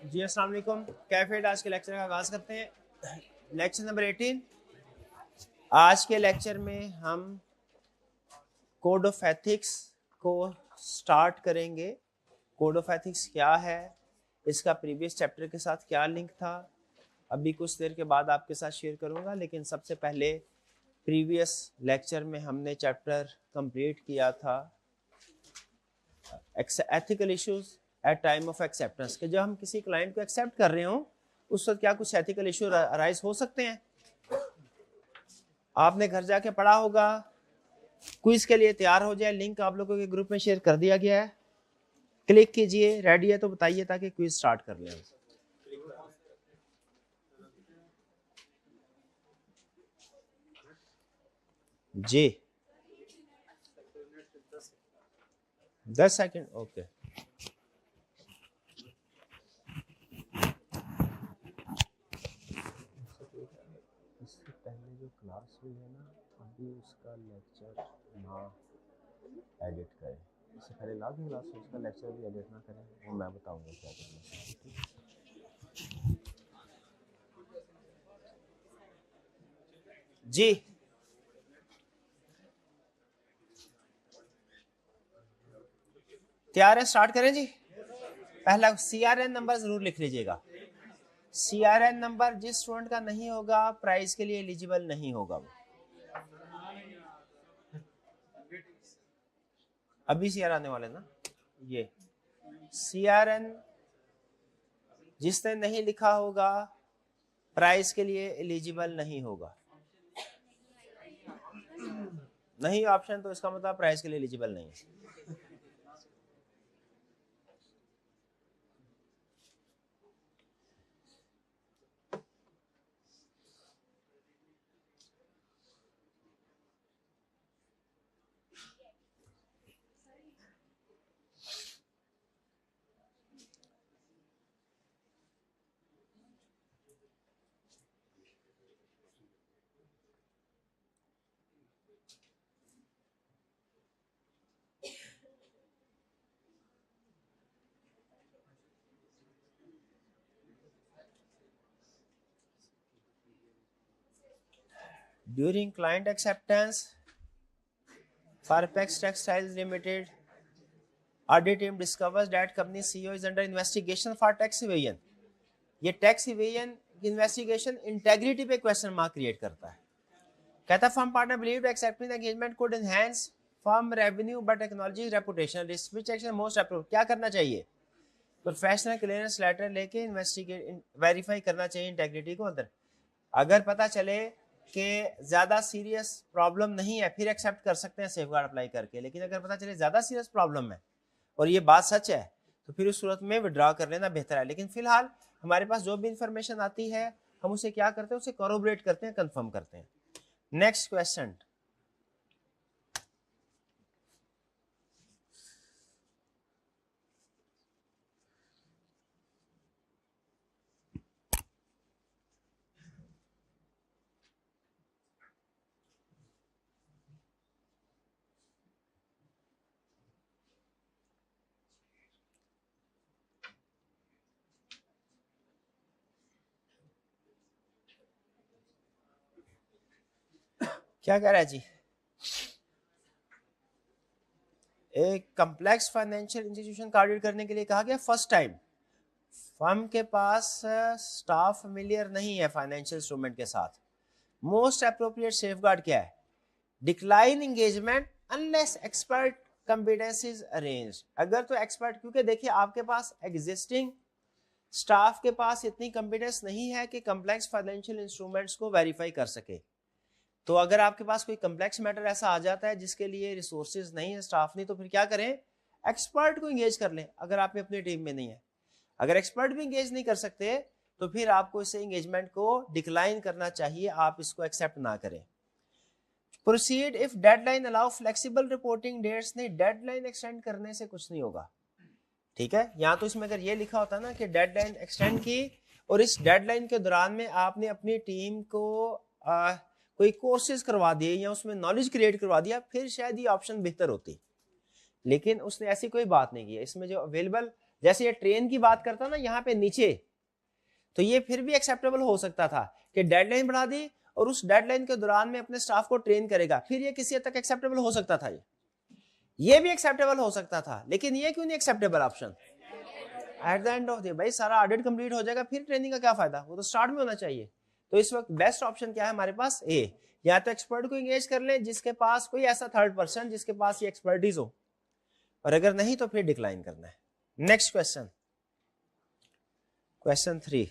जी अस्सलाम वालेकुम। कैफेड आज के लेक्चर का आगाज़ करते हैं। Lecture number 18। आज के लेक्चर में हम कोड ऑफ एथिक्स को स्टार्ट करेंगे। कोड ऑफ एथिक्स क्या है, इसका प्रीवियस चैप्टर के साथ क्या लिंक था, अभी कुछ देर के बाद आपके साथ शेयर करूंगा। लेकिन सबसे पहले प्रीवियस लेक्चर में हमने चैप्टर कंप्लीट किया था ethical issues at time of acceptance, कि जब हम किसी क्लाइंट को एक्सेप्ट कर रहे हो उस वक्त क्या कुछ एथिकल इश्यू अराइज हो सकते हैं। आपने घर जाके पढ़ा होगा। क्विज के लिए तैयार हो जाए, लिंक आप लोगों के ग्रुप में शेयर कर दिया गया है, क्लिक कीजिए। रेडी है तो बताइए ताकि क्विज स्टार्ट कर लें। जी 10 सेकंड, ओके। इससे पहले जो क्लास हुई है ना, अभी उसका लेक्चर ना एडिट करें। इससे पहले लास्ट क्लास में उसका लेक्चर भी एडिट ना करें, वो मैं बताऊंगा क्या करना है। जी तैयार है, स्टार्ट करें जी। पहला CRN नंबर जरूर लिख लीजिएगा। CRN नंबर जिस स्टूडेंट का नहीं होगा प्राइज के लिए एलिजिबल नहीं होगा। वो अभी CR आने वाले ना, ये CRN जिसने नहीं लिखा होगा प्राइज के लिए एलिजिबल नहीं होगा। नहीं ऑप्शन तो इसका मतलब प्राइज के लिए एलिजिबल नहीं है। During client acceptance, Fairfax Textiles Limited audit team discovers that company CEO is under investigation for tax evasion. ये टैक्स इवेजन इन्वेस्टिगेशन इंटेग्रिटी पे क्वेश्चन मार्क क्रिएट करता है। कहता firm partner believe accepting engagement could enhance firm revenue but technology reputation risk which action most approve. क्या करना चाहिए? Professional clearance letter लेके investigate verify करना चाहिए इंटेग्रिटी को अंदर। अगर पता चले कि ज्यादा सीरियस प्रॉब्लम नहीं है फिर एक्सेप्ट कर सकते हैं सेफगार्ड अप्लाई करके। लेकिन अगर पता चले ज्यादा सीरियस प्रॉब्लम है और ये बात सच है तो फिर उस सूरत में विड्रॉ कर लेना बेहतर है। लेकिन फिलहाल हमारे पास जो भी इंफॉर्मेशन आती है हम उसे क्या करते हैं, उसे कोरोबरेट करते हैं, कंफर्म करते हैं। Next question. क्या कह रहा है जी? एक कम्प्लेक्स फाइनेंशियल इंस्टीट्यूशन का ऑडिट करने के लिए कहा गया फर्स्ट टाइम। फर्म के पास स्टाफ फेमिलियर नहीं है फाइनेंशियल इंस्ट्रूमेंट के साथ। मोस्ट अप्रोप्रिएट सेफगार्ड क्या है? Decline engagement unless expert competencies arranged. अगर तो एक्सपर्ट, क्योंकि देखिए आपके पास एग्जिस्टिंग स्टाफ के पास इतनी कॉम्पिटेंस नहीं है कि कम्प्लेक्स फाइनेंशियल इंस्ट्रूमेंट्स को वेरीफाई कर सके। तो अगर आपके पास कोई कम्प्लेक्स मैटर ऐसा आ जाता है जिसके लिए रिसोर्सेज नहीं है, स्टाफ नहीं, तो फिर क्या करें? एक्सपर्ट को एंगेज कर लें अगर आपने अपनी टीम में नहीं है। अगर एक्सपर्ट भी एंगेज नहीं कर सकते तो फिर आपको इसे एंगेजमेंट को डिक्लाइन करना चाहिए, आप इसको एक्सेप्ट ना करें। Proceed if deadline allow flexible reporting dates. नहीं, डेडलाइन एक्सटेंड करने से कुछ नहीं होगा। ठीक है, यहाँ तो इसमें अगर ये लिखा होता ना कि डेडलाइन एक्सटेंड की और इस डेडलाइन के दौरान में आपने अपनी टीम को कोई कोर्सेज करवा दिए या उसमें नॉलेज क्रिएट करवा दिया, फिर शायद ये ऑप्शन बेहतर होती। लेकिन उसने ऐसी कोई बात नहीं की है। इसमें जो अवेलेबल जैसे ये ट्रेन की बात करता ना यहाँ पे नीचे, तो ये फिर भी एक्सेप्टेबल हो सकता था कि डेडलाइन बढ़ा दी और उस डेडलाइन के दौरान में अपने स्टाफ को ट्रेन करेगा, फिर ये किसी हद तक एक्सेप्टेबल हो सकता था, ये भी एक्सेप्टेबल हो सकता था, लेकिन ये क्यों नहीं acceptable option? At the end of the भाई सारा ऑडिट कंप्लीट हो जाएगा, फिर ट्रेनिंग का क्या फायदा, वो तो स्टार्ट में होना चाहिए। तो इस वक्त बेस्ट ऑप्शन क्या है हमारे पास? ए, या तो एक्सपर्ट को एंगेज कर ले जिसके पास कोई ऐसा थर्ड पर्सन जिसके पास ये एक्सपर्टीज हो, और अगर नहीं तो फिर डिक्लाइन करना है। Next question, question 3।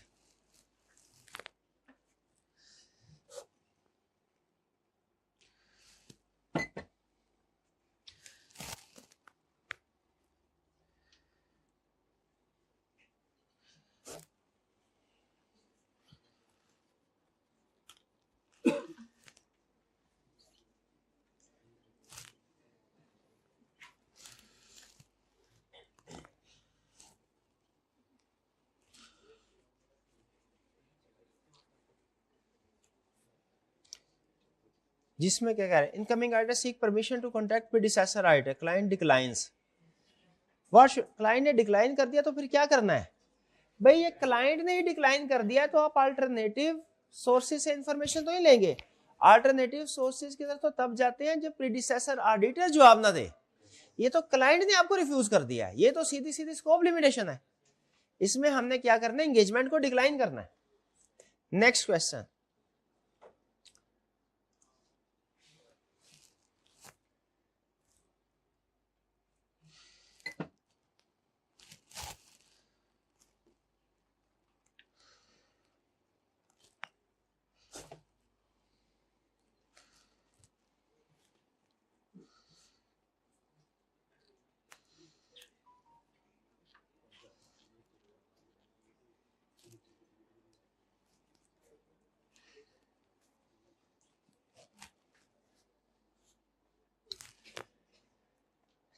जिसमें क्या कह रहे हैं, incoming auditor seek permission to contact predecessor auditor, client declines. What, client ने डिक्लाइन कर दिया तो फिर क्या करना है भाई? ये क्लाइंट ने ही डिक्लाइन कर दिया तो आप अल्टरनेटिव सोर्सेज से इंफॉर्मेशन तो नहीं लेंगे। अल्टरनेटिव सोर्सेज की तरफ तो तब जाते हैं जब प्रीडिसेसर ऑडिटर जवाब ना दे। ये तो क्लाइंट ने आपको रिफ्यूज कर दिया है, ये तो सीधी सीधी स्कोप लिमिटेशन है। इसमें हमने क्या करना है? एंगेजमेंट को डिक्लाइन करना है। नेक्स्ट क्वेश्चन,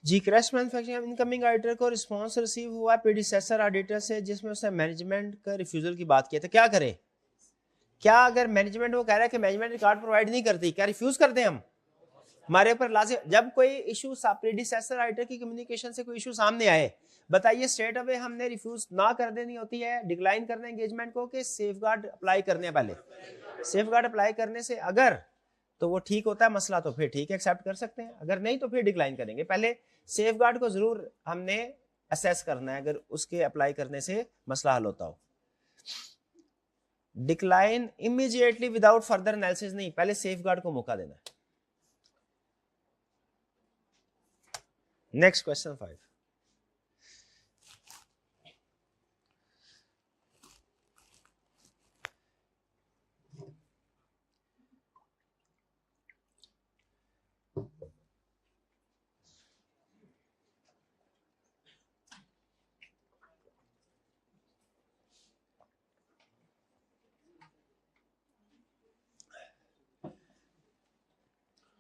जी क्रैश मैन्युफैक्चरिंग इनकमिंग ऑडिटर को रिस्पांस रिसीव हुआ प्रीडिसेसर ऑडिटर से जिसमें उसने मैनेजमेंट का रिफ्यूजल की बात की, तो क्या करें? क्या अगर मैनेजमेंट वो कह रहा है कि मैनेजमेंट रिकॉर्ड प्रोवाइड नहीं करती, क्या रिफ्यूज कर दें हम? हमारे ऊपर लाजिम, जब कोई इशू प्रीडिसेसर ऑडिटर की कम्युनिकेशन से कोई इशू सामने आए, बताइए स्ट्रेट अवे हमने रिफ्यूज ना कर देनी होती है, डिक्लाइन करना एंगेजमेंट को, कि सेफगार्ड अप्लाई करने हैं पहले? सेफगार्ड अप्लाई करने से अगर तो वो ठीक होता है मसला तो फिर ठीक है, एक्सेप्ट कर सकते हैं, अगर नहीं तो फिर डिक्लाइन करेंगे। पहले सेफगार्ड को जरूर हमने असेस करना है, अगर उसके अप्लाई करने से मसला हल होता हो। Decline immediately without further analysis नहीं, पहले सेफगार्ड को मौका देना है। Next question 5।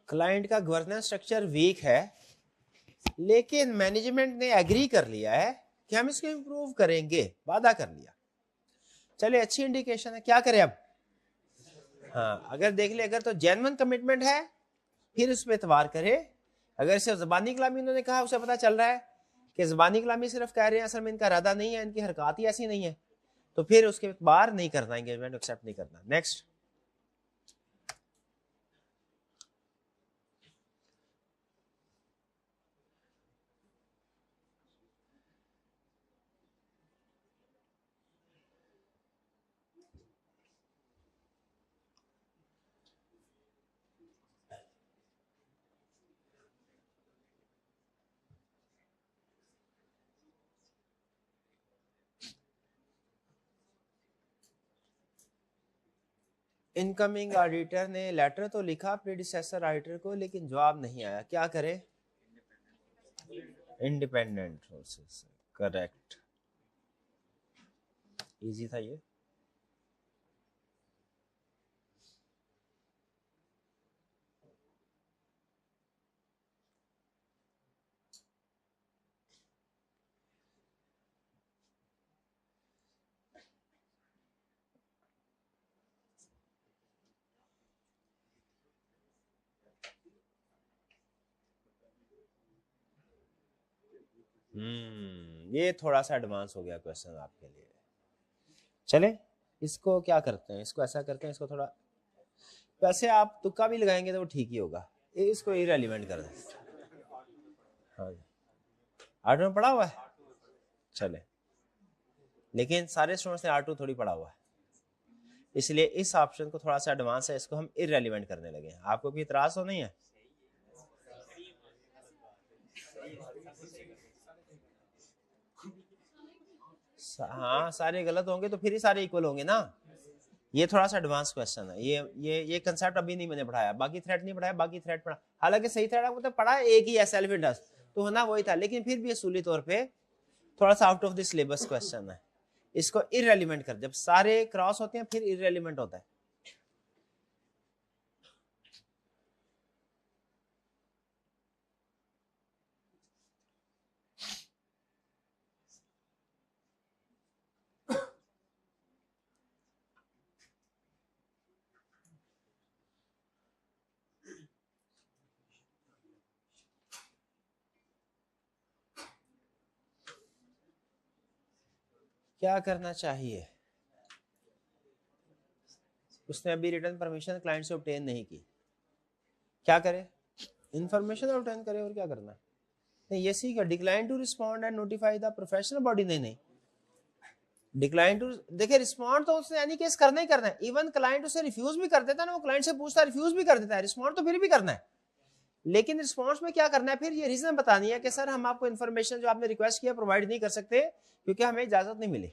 क्लाइंट का गवर्नेंस स्ट्रक्चर वीक है, लेकिन मैनेजमेंट ने एग्री कर लिया है कि हम इसको इंप्रूव करेंगे, वादा कर लिया। चले अच्छी इंडिकेशन है, क्या करें अब? हाँ, अगर देख ले, अगर तो जेन्युइन कमिटमेंट है फिर उस पर एतवार करे। अगर सिर्फ जबानी कलामी इन्होंने कहा, उसे पता चल रहा है कि जबानी कलामी सिर्फ कह रहे हैं, असल में इनका इरादा नहीं है, इनकी हरकत ही ऐसी नहीं है, तो फिर उसके बार नहीं करना, एंगेजमेंट एक्सेप्ट नहीं करना। नेक्स्ट, इनकमिंग ऑडिटर ने लेटर तो लिखा प्रीडिसेसर ऑडिटर को, लेकिन जवाब नहीं आया, क्या करे? इंडिपेंडेंट सोर्सेस, करेक्ट, इजी था ये। ये थोड़ा सा एडवांस हो गया क्वेश्चन आपके लिए। चले इसको क्या करते हैं, इसको ऐसा करते हैं, इसको थोड़ा, वैसे आप तुक्का भी लगाएंगे तो वो ठीक ही होगा, इसको इरेलीवेंट कर दें। हाँ जी, R2 में पढ़ा हुआ है, चले, लेकिन सारे स्टूडेंट्स ने R2 थोड़ी पढ़ा हुआ है, इसलिए इस ऑप्शन को थोड़ा सा एडवांस है, इसको हम इरेलीवेंट करने लगे हैं। आपको कोई इतराज तो नहीं है? हाँ, सारे गलत होंगे तो फिर ही सारे इक्वल होंगे ना। ये थोड़ा सा एडवांस क्वेश्चन है, ये कंसेप्ट अभी नहीं मैंने पढ़ाया, बाकी थ्रेड नहीं पढ़ाया, बाकी थ्रेड पढ़ा, हालांकि सही थ्रेड आपको तो पढ़ा एक ही है, सेल्फ इंटरेस्ट तो होना वही था, लेकिन फिर भी असूली तौर पे थोड़ा सा out of the syllabus question है। इसको इररेलेवेंट कर, जब सारे क्रॉस होते हैं फिर इररेलेवेंट होता है। क्या करना चाहिए? उसने अभी रिटर्न परमिशन क्लाइंट से ऑब्टेन नहीं की, क्या करे? इंफॉर्मेशन ऑब्टेन करे, और क्या करना है? नहीं, ये सीखा, decline to respond and notify the professional body. नहीं, डिक्लाइन टू, देखिए रिस्पॉन्ड तो उसने एनी केस करना ही करना है, इवन क्लाइंट उसे रिफ्यूज भी कर देता है ना, वो क्लाइंट से पूछता है, रिफ्यूज भी कर देता है, रिस्पॉन्ड तो फिर भी करना है। लेकिन रिस्पॉन्स में क्या करना है, फिर ये रीजन बतानी है कि सर हम आपको इन्फॉर्मेशन जो आपने रिक्वेस्ट किया प्रोवाइड नहीं कर सकते क्योंकि हमें इजाजत नहीं मिली।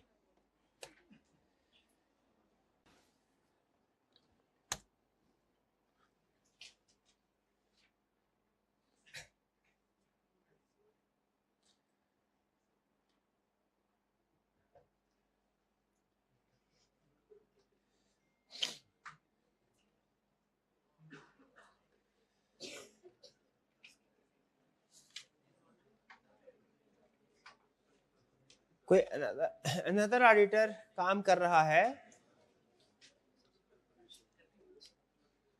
कोई अनदर ऑडिटर काम कर रहा है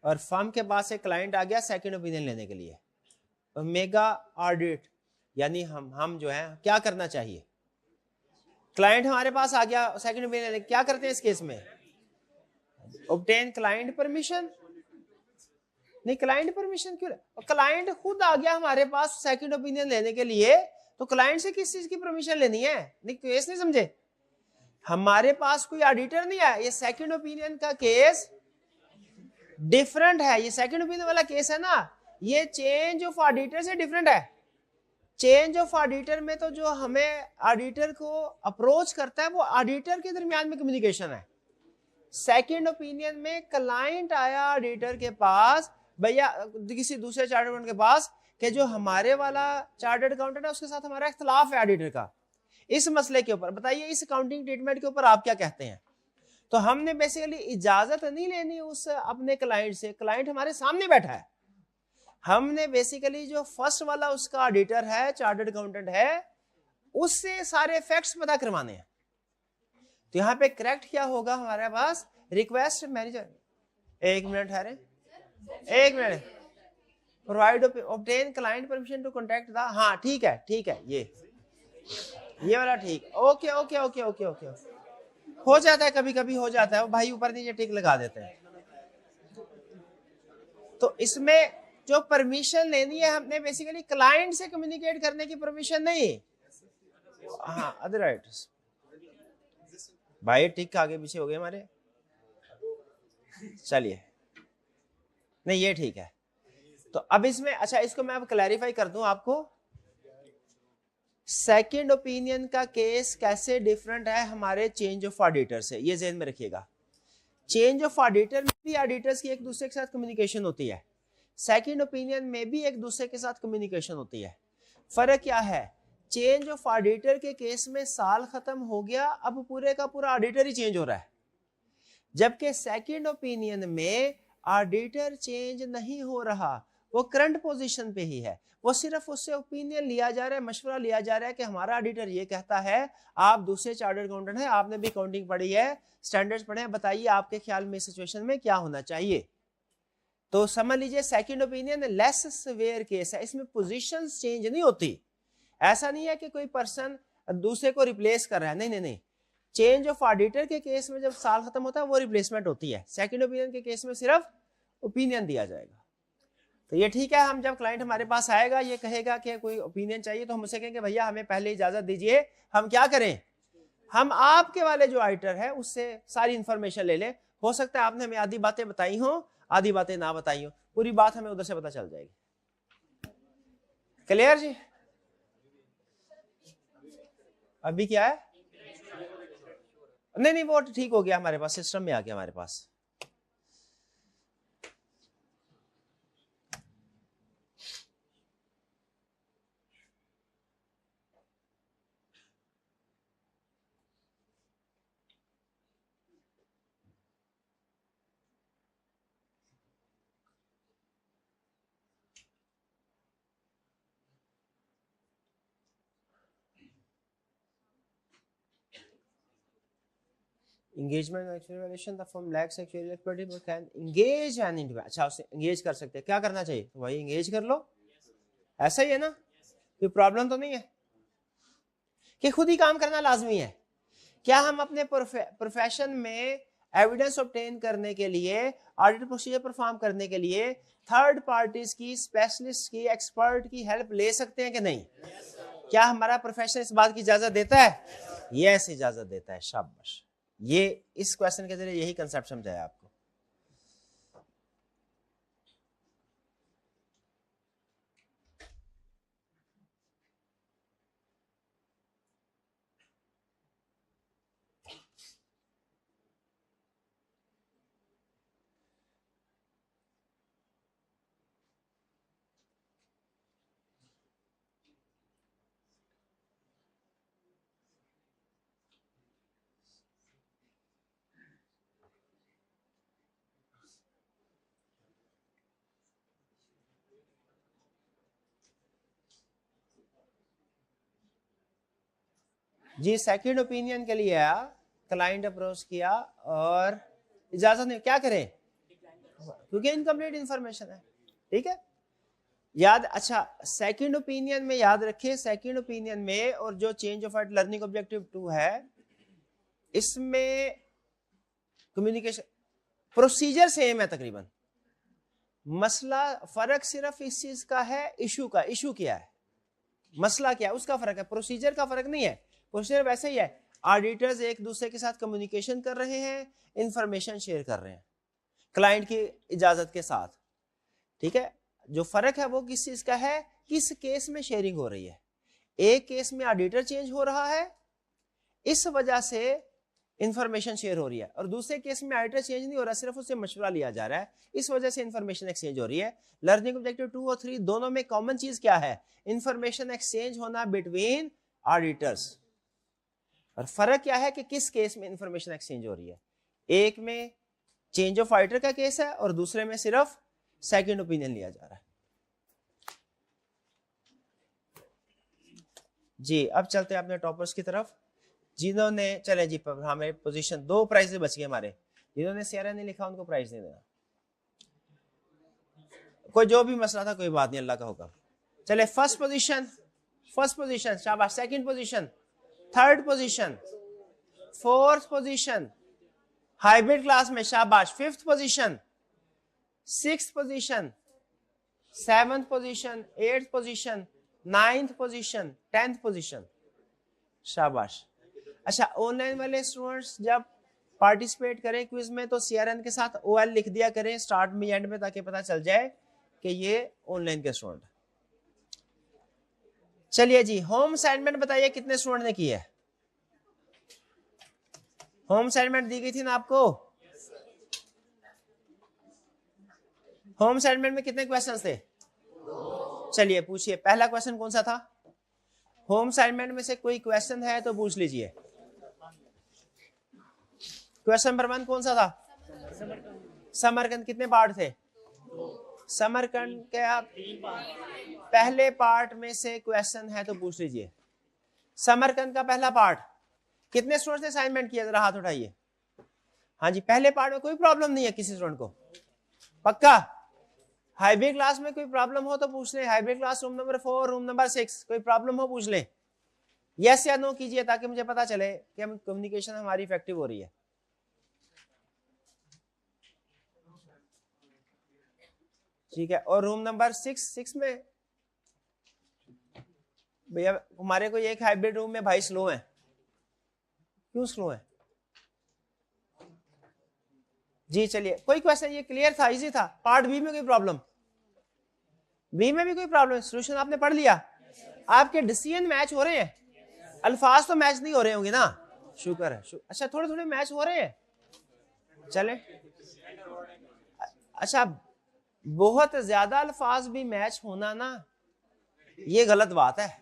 और फर्म के पास एक क्लाइंट आ गया सेकंड ओपिनियन लेने के लिए, तो मेगा ऑडिट यानी हम जो है क्या करना चाहिए? क्लाइंट हमारे पास आ गया सेकंड ओपिनियन लेने, क्या करते हैं इस केस में? Obtain client permission. नहीं, क्लाइंट परमिशन क्यों? क्लाइंट खुद आ गया हमारे पास सेकंड ओपिनियन लेने के लिए, तो क्लाइंट से किस चीज की परमिशन लेनी है? नहीं, केस नहीं समझे, हमारे पास कोई ऑडिटर नहीं है, ये सेकंड ओपिनियन का केस डिफरेंट है, ये सेकंड ओपिनियन वाला केस है ना, ये चेंज ऑफ ऑडिटर से डिफरेंट है। चेंज ऑफ ऑडिटर में तो जो हमें ऑडिटर को अप्रोच करता है वो ऑडिटर के दरमियान में कम्युनिकेशन है। सेकंड ओपिनियन में क्लाइंट आया ऑडिटर के पास, भैया किसी दूसरे चार्टर्ड अकाउंटेंट के पास, कि जो हमारे वाला चार्टर्ड अकाउंटेंट है उसके साथ हमारा इख्तलाफ है ऑडिटर का, इस मसले के ऊपर बताइए, इस अकाउंटिंग ट्रीटमेंट के ऊपर आप क्या कहते हैं? तो हमने बेसिकली इजाजत नहीं लेनी उस अपने क्लाइंट से, क्लाइंट हमारे सामने बैठा है, हमने बेसिकली जो फर्स्ट वाला उसका ऑडिटर है, चार्टर्ड अकाउंटेंट है, उससे सारे फैक्ट्स पता करवाने हैं। तो यहाँ पे करेक्ट क्या होगा हमारे पास? रिक्वेस्ट मैनेजर, एक मिनट ठहरे, एक minute, provide obtain client permission to contact the, हाँ ठीक है ठीक है, ये वाला ठीक, okay okay okay okay okay, हो जाता है कभी कभी हो जाता है, वो भाई ऊपर नीचे टिक लगा देते हैं। तो इसमें जो परमिशन लेनी है हमने बेसिकली क्लाइंट से कम्युनिकेट करने की परमिशन नहीं, हाँ अदर राइटर्स, भाई टिक आगे पीछे हो गए हमारे, चलिए नहीं ये ठीक है। तो अब इसमें अच्छा, इसको मैं अब क्लैरिफाई कर दूं आपको, सेकंड ओपिनियन का केस कैसे डिफरेंट है हमारे चेंज ऑफ ऑडिटर से, ये ज़हन में रखिएगा। चेंज ऑफ ऑडिटर में भी ऑडिटर्स की एक दूसरे के साथ कम्युनिकेशन होती है, सेकंड ओपिनियन में भी एक दूसरे के साथ कम्युनिकेशन होती है। फर्क क्या है? चेंज ऑफ ऑडिटर के केस में साल खत्म हो गया, अब पूरे का पूरा ऑडिटर ही चेंज हो रहा है, जबकि सेकंड ओपिनियन में ऑडिटर चेंज नहीं हो रहा, वो करंट पोजीशन पे ही है, वो सिर्फ उससे ओपिनियन लिया जा रहा है, मशवरा लिया जा रहा है कि हमारा ऑडिटर ये कहता है, आप दूसरे चार्टर्ड अकाउंटेंट हैं, आपने भी अकाउंटिंग पढ़ी है, स्टैंडर्ड्स पढ़े हैं, बताइए आपके ख्याल में सिचुएशन में क्या होना चाहिए। तो समझ लीजिए second opinion less severe case है, इसमें पोजीशंस चेंज नहीं होती, ऐसा नहीं है कि कोई पर्सन दूसरे को रिप्लेस कर रहा है, नहीं नहीं नहीं। चेंज ऑफ ऑडिटर के केस में जब साल खत्म होता है वो रिप्लेसमेंट होती है, सेकंड ओपिनियन के केस में सिर्फ ओपिनियन दिया जाएगा। तो ये ठीक है, हम जब क्लाइंट हमारे पास आएगा ये कहेगा कि कोई ओपिनियन चाहिए तो हम उसे कहेंगे भैया हमें पहले इजाजत दीजिए, हम क्या करें, हम आपके वाले जो ऑडिटर है उससे सारी इंफॉर्मेशन ले ले। हो सकता है आपने हमें आधी बातें बताई हो, आधी बातें ना बताई हो, पूरी बात हमें उधर से पता चल जाएगी। क्लियर जी? अभी क्या है? नहीं नहीं वो ठीक हो गया, हमारे पास सिस्टम में आ गया हमारे पास। Engagement and actual valuation, the firm lacks actual expertise but can engage an individual। अच्छा उसे engage कर सकते हैं, क्या करना चाहिए? तो भाई engage कर लो, ऐसा ही है ना, कोई प्रॉब्लम तो नहीं है कि खुद ही काम करना लाजमी है। क्या हम अपने प्रोफेशन में एविडेंस ऑब्टेन करने के लिए, ऑडिट प्रोसीजर परफॉर्म करने के लिए थर्ड पार्टीज की, स्पेशलिस्ट की, एक्सपर्ट की हेल्प ले सकते हैं कि नहीं? क्या हमारा प्रोफेशन इस बात की इजाजत देता है? यस, इजाजत देता है। शाबाश, ये इस क्वेश्चन के जरिए यही कंसेप्ट समझाया आपको। जी सेकंड ओपिनियन के लिए आया, क्लाइंट अप्रोच किया और इजाजत नहीं, क्या करें, क्योंकि इनकम्प्लीट इंफॉर्मेशन है। ठीक है, याद, अच्छा सेकंड ओपिनियन में याद रखिए, सेकंड ओपिनियन में और जो चेंज ऑफ लर्निंग ऑब्जेक्टिव 2 है इसमें कम्युनिकेशन प्रोसीजर सेम है तकरीबन, मसला फर्क सिर्फ इस चीज का है, इशू का, इशू क्या है, मसला क्या है उसका फर्क है, प्रोसीजर का फर्क नहीं है। प्रोसीजर वैसे ही है, ऑडिटर्स एक दूसरे के साथ कम्युनिकेशन कर रहे हैं, इंफॉर्मेशन शेयर कर रहे हैं क्लाइंट की इजाजत के साथ। ठीक है, जो फर्क है वो किस चीज का है, किस केस में शेयरिंग हो रही है। एक केस में ऑडिटर चेंज हो रहा है, इस वजह से इंफॉर्मेशन शेयर हो रही है, और दूसरे केस में ऑडिटर चेंज नहीं हो रहा, सिर्फ उससे मशवरा लिया जा रहा है, इस वजह से इंफॉर्मेशन एक्सचेंज हो रही है। लर्निंग ऑब्जेक्टिव 2 और 3 दोनों में कॉमन चीज क्या है, इंफॉर्मेशन एक्सचेंज होना बिटवीन ऑडिटर्स। और फर्क क्या है कि किस केस में इंफॉर्मेशन एक्सचेंज हो रही है, एक में चेंज ऑफ ऑडिटर का केस है और दूसरे में सिर्फ सेकंड ओपिनियन लिया जा रहा है। जी अब चलते हैं अपने टॉपर्स की तरफ, जिन्होंने, चले जी हमें पोजीशन 2 प्राइज बच गए हमारे, जिन्होंने सीआरए नहीं लिखा उनको प्राइज नहीं देना, कोई जो भी मसला था कोई बात नहीं, अल्लाह का हुक्म। चले फर्स्ट पोजीशन शाबाश, second position, third position, fourth position hybrid class में शाबाश, fifth position, sixth position, seventh position, eighth position, ninth position, 10th position, शाबाश। अच्छा ऑनलाइन वाले स्टूडेंट्स जब पार्टिसिपेट करें क्विज में तो सीआरएन के साथ ओएल लिख दिया करें स्टार्ट में एंड में, ताकि पता चल जाए कि ये ऑनलाइन के स्टूडेंट। चलिए जी, होम असाइनमेंट बताइए कितने स्टूडेंट ने की है? होम असाइनमेंट दी गई थी ना आपको? होम असाइनमेंट में कितने क्वेश्चंस थे? चलिए पूछिए, पहला क्वेश्चन कौन सा था? होम असाइनमेंट में से कोई क्वेश्चन है तो पूछ लीजिए। क्वेश्चन नंबर 1 कौन सा था? समरकंद कितने पार्ट थे? समरकंद के आप पहले पार्ट में से क्वेश्चन है तो पूछ लीजिए। समरकंद का पहला पार्ट कितने स्टूडेंट ने असाइनमेंट किया, जरा हाथ उठाइए। हाँ जी, पहले पार्ट में कोई प्रॉब्लम नहीं है किसी स्टूडेंट को, पक्का? हाईबी क्लास में कोई प्रॉब्लम हो तो पूछ ले, हाईबी class room number 4, room number 6, कोई प्रॉब्लम हो पूछ ले, यस या नो कीजिए ताकि मुझे पता चले कि हम कम्युनिकेशन हमारी इफेक्टिव हो रही है। ठीक है, और रूम नंबर 6 में भैया हमारे को एक हाइब्रिड रूम में भाई स्लो है, क्यों स्लो है जी? चलिए कोई क्वेश्चन, ये क्लियर था, इजी था। पार्ट बी में कोई प्रॉब्लम? बी में भी कोई प्रॉब्लम? सोल्यूशन आपने पढ़ लिया? आपके डिसीजन मैच हो रहे हैं? अल्फाज तो मैच नहीं हो रहे होंगे ना? शुक्र है, अच्छा थोड़े थोड़े मैच हो रहे हैं, चले। अच्छा बहुत ज्यादा अल्फाज भी मैच होना ना, ये गलत बात है।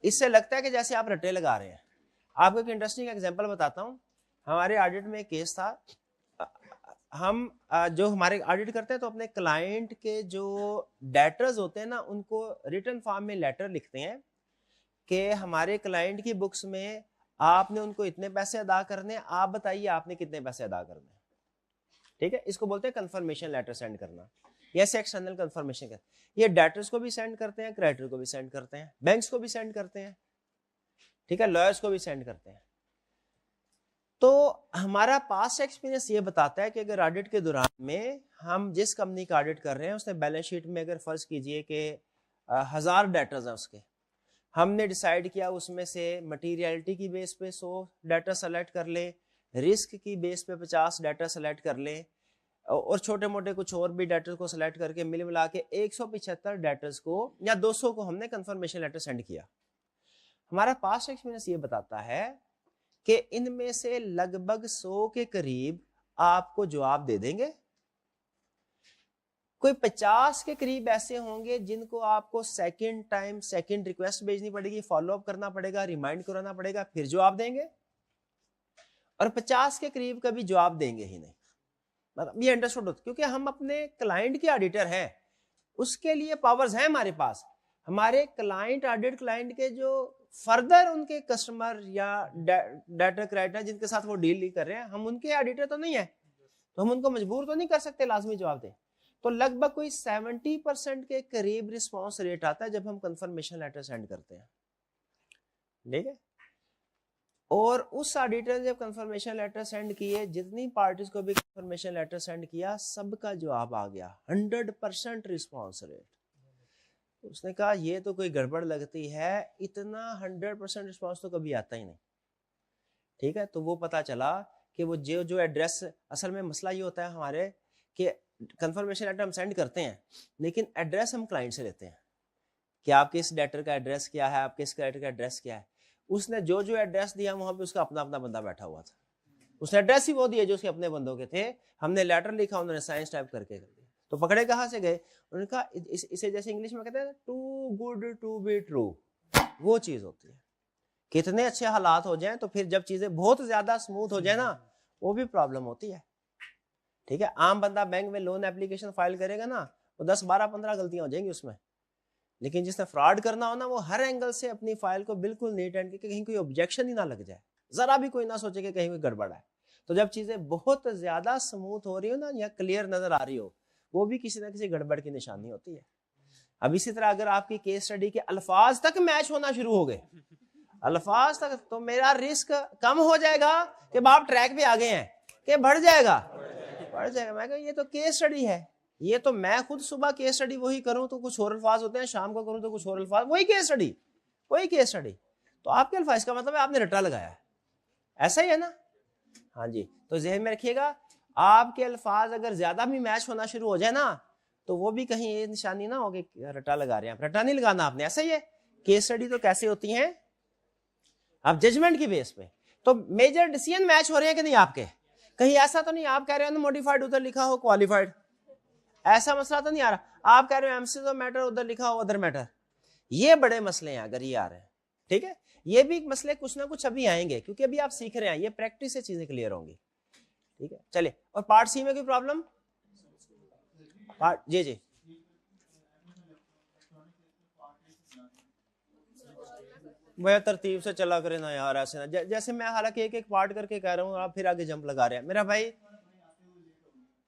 इससे लगता है कि जैसे आप रट्टे लगा रहे हैं। आपको एक इंटरेस्टिंग एग्जांपल बताता हूं। हमारे ऑडिट में एक केस था। हम जो हमारे ऑडिट करते हैं तो अपने क्लाइंट के जो डेटर्स होते हैं ना, उनको रिटन फॉर्म में लेटर लिखते हैं कि हमारे क्लाइंट की बुक्स में आपने उनको इतने पैसे अदा करने, आप बताइए आपने कितने पैसे अदा करने। ठीक है, इसको बोलते हैं कंफर्मेशन लेटर सेंड करना, यस एक्सटर्नल कंफर्मेशन कर। ये डेटर्स को भी सेंड करते हैं, क्रेडिटर को भी सेंड करते हैं, बैंक्स को भी सेंड करते हैं, ठीक है, लॉयर्स को भी सेंड करते हैं। तो हमारा पास्ट एक्सपीरियंस ये बताता है कि अगर ऑडिट के दौरान में हम जिस कंपनी का ऑडिट कर रहे हैं उसने बैलेंस शीट में अगर फर्ज कीजिए कि 1000 डेटर्स हैं उसके, हमने डिसाइड किया उसमें से मटीरियलिटी की बेस पे 100 डेटा सेलेक्ट कर ले, रिस्क की बेस पे 50 डेटा सेलेक्ट कर ले, और छोटे मोटे कुछ और भी डेटर्स को सेलेक्ट करके मिल मिला के 175 डेटर्स को या 200 को हमने कंफर्मेशन लेटर सेंड किया। हमारा पास्ट एक्सपीरियंस ये बताता है कि इनमें से लगभग 100 के करीब आपको जवाब दे देंगे, कोई 50 के करीब ऐसे होंगे जिनको आपको सेकंड टाइम सेकंड रिक्वेस्ट भेजनी पड़ेगी, फॉलो अप करना पड़ेगा, रिमाइंड कराना पड़ेगा, फिर जवाब देंगे, और 50 के करीब कभी जवाब देंगे ही नहीं। मतलब ये अंडरस्टूड होता, क्योंकि हम अपने क्लाइंट के ऑडिटर हैं, उसके लिए पावर्स हैं हमारे पास। हमारे क्लाइंट ऑडिट क्लाइंट के जो फर्दर उनके कस्टमर या डाटा क्राइटेरिया जिनके साथ वो डील कर रहे हैं, हम उनके ऑडिटर तो नहीं है, तो हम उनको मजबूर तो नहीं कर सकते लाजमी जवाब दें। तो लगभग कोई 70% के करीब रिस्पांस रेट आता है जब हम कंफर्मेशन लेटर सेंड करते हैं, ठीक है। और उस ऑडिटर ने जब कंफर्मेशन लेटर सेंड किए, जितनी पार्टीज को भी कंफर्मेशन लेटर सेंड किया, सबका जवाब आ गया 100% रिस्पांस रेट। उसने कहा ये तो कोई गड़बड़ लगती है, इतना 100% रिस्पांस तो कभी आता ही नहीं, ठीक है। तो वो पता चला कि वो जो एड्रेस, असल में मसला ये होता है हमारे कि कंफर्मेशन लेटर हम सेंड करते हैं लेकिन एड्रेस हम क्लाइंट से लेते हैं कि आपके इस डेटर का एड्रेस क्या है, आपके इस क्लाइंट का एड्रेस क्या है। उसने जो एड्रेस दिया वहां पे उसका अपना अपना बंदा बैठा हुआ था, उसने एड्रेस ही वो दिए जो उसके अपने बंदों के थे। हमने लेटर लिखा, उन्होंने साइंस टाइप करके कर दिया। तो पकड़े कहां से गए? उन्होंने कहा इसे जैसे इंग्लिश में कहते हैं too good to be true, वो चीज होती है। कितने अच्छे हालात हो जाएं तो फिर जब चीजें बहुत ज्यादा स्मूथ हो जाए ना, वो भी प्रॉब्लम होती है, ठीक है। आम बंदा बैंक में लोन एप्लीकेशन फाइल करेगा ना, वो 10 12 15 गलतियां हो जाएंगी उसमें, लेकिन जिसने फ्रॉड करना हो ना, वो हर एंगल से अपनी फाइल को बिल्कुल नीट एंड कहीं कोई ऑब्जेक्शन ही ना लग जाए, जरा भी कोई ना सोचे कि कहीं कोई गड़बड़ है। तो जब चीजें बहुत ज्यादा स्मूथ हो रही हो ना या क्लियर नजर आ रही हो, वो भी किसी ना किसी गड़बड़ की निशानी होती है। अब इसी तरह अगर आपकी केस स्टडी के अल्फाज तक मैच होना शुरू हो गए, अल्फाज तक, तो मेरा रिस्क कम हो जाएगा कि आप ट्रैक पे आ गए हैं, कि बढ़ जाएगा। मैं कहूँ ये तो केस स्टडी है, ये तो मैं खुद सुबह केस स्टडी वही करूं तो कुछ और अल्फाज होते हैं, शाम को करूं तो कुछ और अल्फाज, वही केस स्टडी, वही केस स्टडी। तो आपके अल्फाज का मतलब है आपने रट्टा लगाया है, ऐसा ही है ना? हाँ जी। तो ज़हन में रखिएगा, आपके अल्फाज अगर ज्यादा भी मैच होना शुरू हो जाए ना, तो वो भी कहीं ये निशानी ना हो कि रट्टा लगा रहे हैं। रट्टा नहीं लगाना आपने, ऐसा ही है। केस स्टडी तो कैसे होती है? आप जजमेंट की बेस पे। तो मेजर डिसीजन मैच हो रहे हैं कि नहीं आपके? कहीं ऐसा तो नहीं आप कह रहे हो ना मॉडिफाइड उधर लिखा हो क्वालिफाइड, ऐसा मसला तो नहीं आ रहा। आप कह रहे हो एमसी तो मैटर उधर लिखा हो अदर मैटर, ये बड़े मसले हैं अगर ये आ रहे हैं, ठीक है। ये भी मसले कुछ ना कुछ अभी आएंगे क्योंकि अभी आप सीख रहे हैं, ये प्रैक्टिस से चीजें क्लियर होंगी, ठीक है। चलिए, और पार्ट सी में कोई प्रॉब्लम? पार्ट जी जी वह तरतीब से चला करे ना यार, ऐसे ना जैसे मैं हालांकि एक एक पार्ट करके कह रहा हूँ, आप फिर आगे जंप लगा रहे हैं मेरा भाई।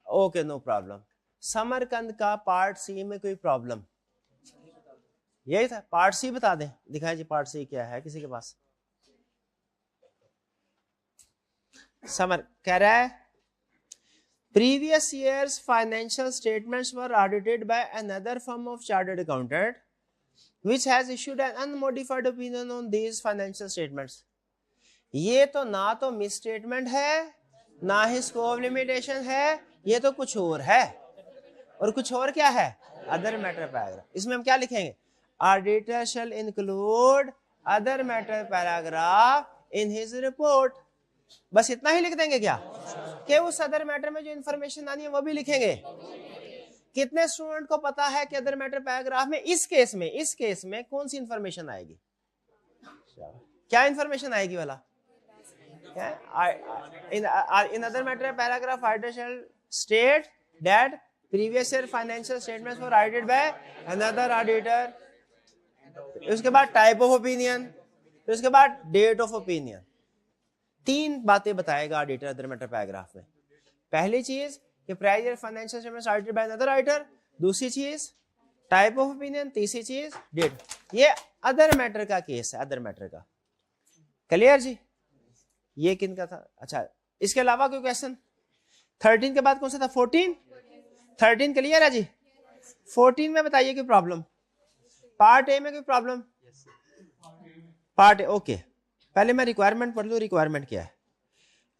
Okay no problem. समरकंद का पार्ट सी में कोई प्रॉब्लम? यही था, पार्ट सी बता दें, दिखाएं जी पार्ट सी क्या है किसी के पास? समर कह रहा है previous year's financial statements were audited by another firm of chartered accountant which has issued an unmodified opinion on these financial statements. ये तो ना तो मिस स्टेटमेंट है ना ही स्कोप लिमिटेशन है, ये तो कुछ और है। और कुछ और क्या है? Other matter paragraph. इसमें हम क्या लिखेंगे? Auditor shall include other matter paragraph in his report. बस इतना ही लिख देंगे क्या कि उस अदर मैटर में जो इंफॉर्मेशन आनी है वो भी लिखेंगे? कितने स्टूडेंट को पता है कि अदर मैटर पैराग्राफ में इस केस में कौन सी इंफॉर्मेशन आएगी? क्या इंफॉर्मेशन आएगी वाला? In other matter paragraph auditor shall state that previous year financial statements were audited by another auditor. उसके बाद टाइप ऑफ ओपिनियन, फिर उसके बाद डेट ऑफ ओपिनियन। 3 बातें बताएगा ऑडिटर अदर मैटर पैराग्राफ में। पहली चीज कि prior year financial statements audited by another auditor, दूसरी चीज टाइप ऑफ ओपिनियन, तीसरी चीज डेट। ये अदर मैटर का केस है, अदर मैटर का। क्लियर जी? ये किन का था? अच्छा, इसके अलावा कोई क्वेश्चन? 13 के बाद कौन सा था? 14। 13 क्लियर है जी? 14 में बताइए कोई प्रॉब्लम? पार्ट ए में कोई प्रॉब्लम? Part A, okay. पहले मैं रिक्वायरमेंट पढ़ लूं। रिक्वायरमेंट क्या है?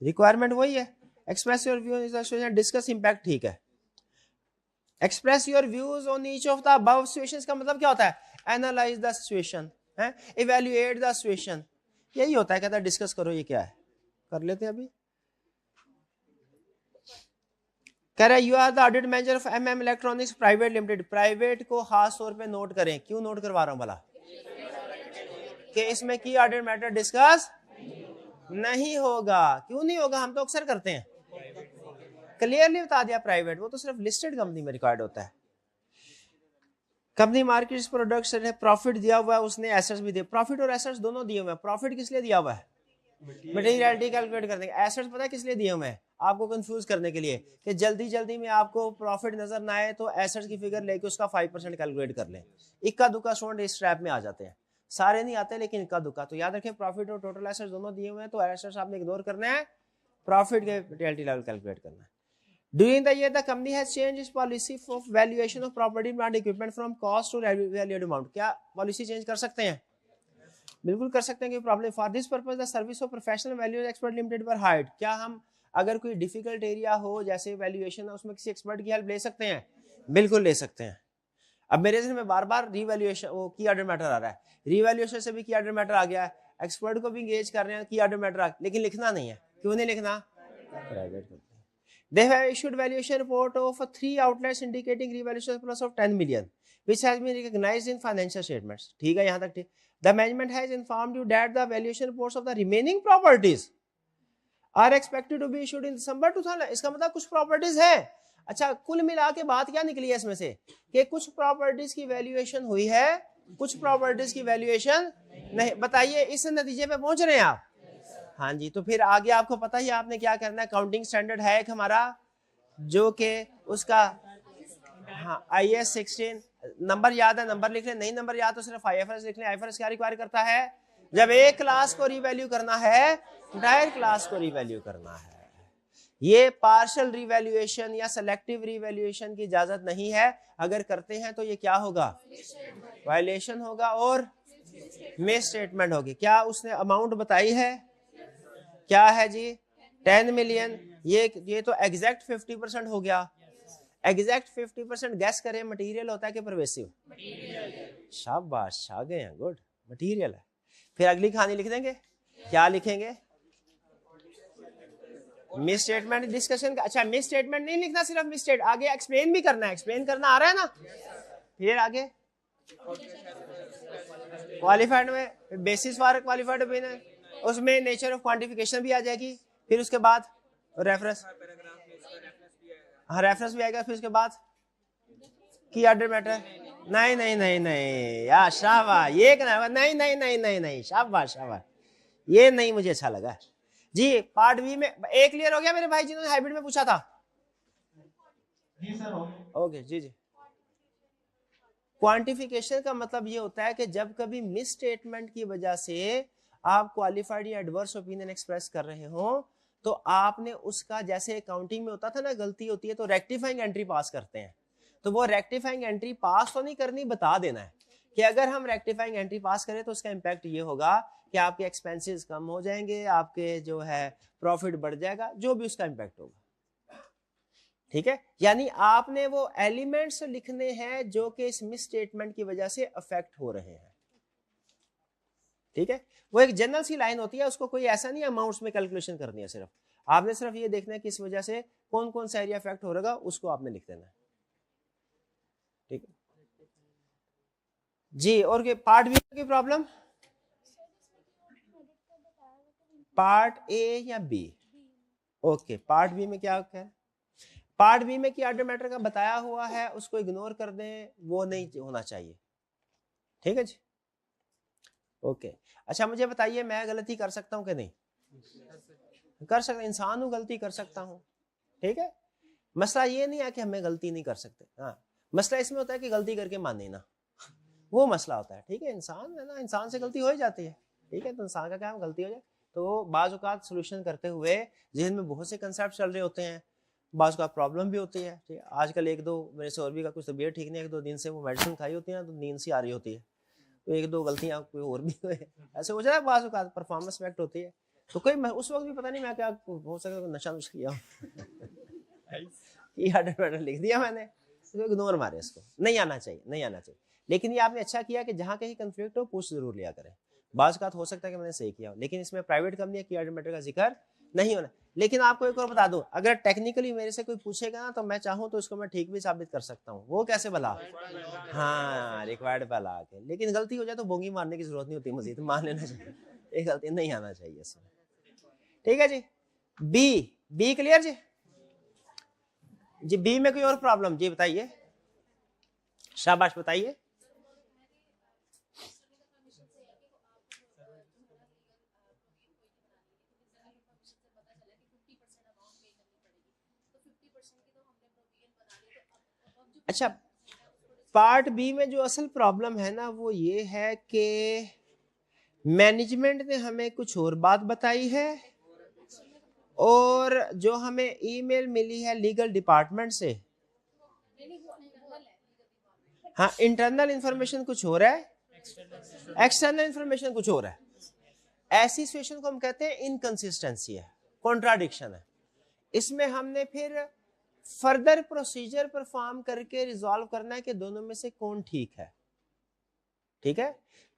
रिक्वायरमेंट वही है, express your views, discuss impact. ठीक है, express your views on each of the above situations का मतलब क्या होता है? Analyse the situation, evaluate the situation, यही होता है। कहता है डिस्कस करो ये क्या है। कर लेते हैं अभी। कह रहा है you are the audit manager of MM electronics private limited. Private को खास तौर पे नोट करें। क्यों नोट करवा रहा हूं भला? कि इसमें की ऑडिट मैटर डिस्कस नहीं होगा। क्यों नहीं होगा? हम तो अक्सर करते हैं। क्लियरली बता दिया, प्राइवेट वो तो सिर्फ लिस्टेड कंपनी में रिकॉर्ड होता है। कंपनी मार्केट प्रोडक्ट्स ने प्रॉफिट दिया हुआ है, उसने एसेट्स भी दिए। प्रॉफिट और एसेट्स दोनों दिए हुए हैं। प्रॉफिट किस लिए दिया हुआ है? मटेरियलिटी कैलकुलेट करने के। एसेट्स पता है किस लिए दिए हुए हैं? आपको कंफ्यूज करने के लिए कि जल्दी में आपको प्रॉफिट नजर ना आए तो एसेट्स की फिगर लेके उसका 5% कैलकुलेट कर लें। इक्का दुक्का स्टूडेंट इस ट्रैप में आ जाते हैं। सारे नहीं आते लेकिन इक्का दुक्का। तो याद रखें प्रॉफिट और टोटल एसेट्स दोनों दिए हुए हैं, तो एसेट्स आपने इग्नोर करना है, प्रॉफिट के मटेरियलिटी लेवल कैलकुलेट करना है। During the year, the company has changed its policy of valuation of property, plant, equipment from cost to valued amount. क्या पॉलिसी चेंज कर सकते हैं? बिल्कुल कर सकते हैं। कोई problem? For this purpose the service of professional valuation expert limited were hired. क्या हम अगर कोई डिफिकल्ट एरिया हो जैसे वैल्यूएशन है उसमें किसी एक्सपर्ट की हेल्प ले सकते हैं? बिल्कुल ले सकते हैं। अब मेरे में बार बार रिवैल्यूएशन वो की ऑर्डर मैटर आ रहा है, रिवैल्यूएशन से भी की ऑर्डर मैटर आ गया है, एक्सपर्ट को भी इंगेज कर रहे हैं, की ऑर्डर मैटर लेकिन लिखना नहीं है। क्यों नहीं लिखना? Private. They have issued valuation report of 3 outlets indicating revaluation plus of 10 million, which has been recognized in financial statements. ठीक है, यहाँ तक ठीक। The management has informed you that the valuation reports of the remaining properties are expected to be issued in December 2000. इसका मतलब कुछ properties है। अच्छा, कुल मिला के बात क्या निकली है इसमें से? कि कुछ प्रॉपर्टीज की वैल्यूएशन हुई है, कुछ प्रॉपर्टीज की वैल्यूएशन नहीं। बताइए, इस नतीजे पे पहुंच रहे हैं आप? हाँ जी। तो फिर आगे आपको पता ही आपने क्या करना है। काउंटिंग स्टैंडर्ड है एक हमारा, जो कि उसका हाँ IAS 16 नंबर याद है, नंबर लिख लें। नहीं नंबर याद तो सिर्फ IFRS लिख लें। IFRS क्या रिक्वायर करता है? जब एक क्लास को रिवैल्यू करना है, इंटायर क्लास को रिवैल्यू करना है। ये पार्शियल रिवैल्यूएशन या सेलेक्टिव रिवैल्यूएशन की इजाजत नहीं है। अगर करते हैं तो ये क्या होगा? वायलेशन होगा और मिस स्टेटमेंट होगी। क्या उसने अमाउंट बताई है? क्या है जी? 10 मिलियन। ये तो एग्जैक्ट 50% हो गया। एग्जैक्ट 50% गैस करें, मटेरियल होता है कि परवेसिव? शाबाश, आ गए हैं, गुड। मटेरियल है। फिर अगली कहानी लिख देंगे। क्या लिखेंगे? मिस स्टेटमेंट डिस्कशन का। अच्छा, मिस स्टेटमेंट नहीं लिखना, सिर्फ मिस स्टेट। आगे एक्सप्लेन भी करना है। एक्सप्लेन करना आ रहा है ना? फिर आगे क्वालिफाइड में बेसिस फॉर क्वालिफाइड ओपिनियन, उसमें नेचर ऑफ क्वांटिफिकेशन भी आ जाएगी। फिर उसके बाद रेफरेंस, हाँ रेफरेंस भी आएगा। फिर उसके बाद की ऑर्डर मैटर। नहीं नहीं नहीं नहीं यार, शाबाश। ये नहीं नहीं नहीं नहीं नहीं, शाबाश शाबाश। ये नहीं मुझे अच्छा लगा जी। पार्ट बी में एक क्लियर हो गया मेरे भाई जिन्होंने हाइब्रिड में पूछा था? जी सर ओके जी जी। क्वांटिफिकेशन का मतलब ये होता है कि जब कभी मिस स्टेटमेंट की वजह से आप क्वालिफाइड या एडवर्स ओपिनियन एक्सप्रेस कर रहे हो तो आपने उसका, जैसे अकाउंटिंग में होता था ना, गलती होती है तो रेक्टिफाइंग एंट्री पास करते हैं, तो वो रेक्टिफाइंग एंट्री पास तो नहीं करनी, बता देना है कि अगर हम रेक्टिफाइंग एंट्री पास करें तो उसका इंपैक्ट ये होगा कि आपके एक्सपेंसेस कम हो जाएंगे, आपके जो है प्रॉफिट बढ़ जाएगा, जो भी उसका इंपैक्ट होगा। ठीक है, यानी आपने वो एलिमेंट्स लिखने हैं जो कि इस मिस स्टेटमेंट की वजह से अफेक्ट हो रहे हैं। ठीक है, वो एक जनरल सी लाइन होती है, उसको कोई ऐसा नहीं अमाउंट्स में कैलकुलेशन करनी है, सिर्फ आपने सिर्फ ये देखना है कि इस वजह से कौन कौन सा एरिया अफेक्ट हो रहा उसको आपने लिख देना है। ठीक है जी। और पार्ट बी की प्रॉब्लम, पार्ट ए या बी? ओके, पार्ट बी में क्या है? पार्ट बी में की ऑर्डर मैटर का बताया हुआ है, उसको इग्नोर कर दें, वो नहीं होना चाहिए। ठीक है जी, ओके। अच्छा मुझे बताइए, मैं गलती कर सकता हूँ कि नहीं? कर सकता, इंसान हूँ, गलती कर सकता हूँ। ठीक है, मसला ये नहीं है कि हमें गलती नहीं कर सकते, हाँ, मसला इसमें होता है कि गलती करके माने ना, वो मसला होता है। ठीक है, इंसान है ना, इंसान से गलती हो ही जाती है। ठीक है, तो इंसान का काम गलती हो जाए, तो बाज़ औक़ात सोल्यूशन करते हुए जहन में बहुत से कंसेप्ट चल रहे होते हैं, बाज़ औक़ात प्रॉब्लम भी होती है। ठीक है, आजकल एक दो मेरे से और भी का कुछ तबीयत ठीक नहीं है, 1-2 दिन से वो मेडिसिन खाई होती है तो नींद सी आ रही होती है, तो 1-2 गलतियां कोई और भी हुए, ऐसे हो जाए, बाज़ औक़ात परफॉर्मेंस इफेक्ट होती है। तो कोई उस वक्त भी पता नहीं मैं क्या, हो सकता नशा नुशा किया लिख दिया मैंने, तो इग्नोर मारे, इसको नहीं आना चाहिए, नहीं आना चाहिए। लेकिन ये आपने अच्छा किया कि जहां कहीं कंफ्लिक्ट हो पूछ जरूर लिया करें, बाज़ औक़ात हो सकता है कि मैंने सही किया हो, लेकिन इसमें प्राइवेट कंपनी की ऑर्डर मैटर का जिक्र नहीं होना। लेकिन आपको एक और बता दूं, अगर टेक्निकली मेरे से कोई पूछेगा ना तो मैं चाहूं तो इसको मैं ठीक भी साबित कर सकता हूं। वो कैसे भला? हाँ, रिक्वायर्ड पे ला के, लेकिन गलती हो जाए तो बोंगी मारने की जरूरत नहीं होती, मजीद मान लेना चाहिए, एक गलती नहीं आना चाहिए इसमें। ठीक है जी, बी, बी क्लियर जी? जी बी में कोई और प्रॉब्लम? जी बताइए, शाबाश बताइए। अच्छा, पार्ट बी में जो असल प्रॉब्लम है ना वो ये है कि मैनेजमेंट ने हमें कुछ और बात बताई है और जो हमें ईमेल मिली है लीगल डिपार्टमेंट से, हाँ, इंटरनल इंफॉर्मेशन कुछ हो रहा है, एक्सटर्नल इंफॉर्मेशन कुछ हो रहा है। ऐसी सिचुएशन को हम कहते हैं इनकंसिस्टेंसी है, कॉन्ट्राडिक्शन है। इसमें हमने फिर फर्दर प्रोसीजर परफॉर्म करके रिजॉल्व करना है कि दोनों में से कौन ठीक है। ठीक है,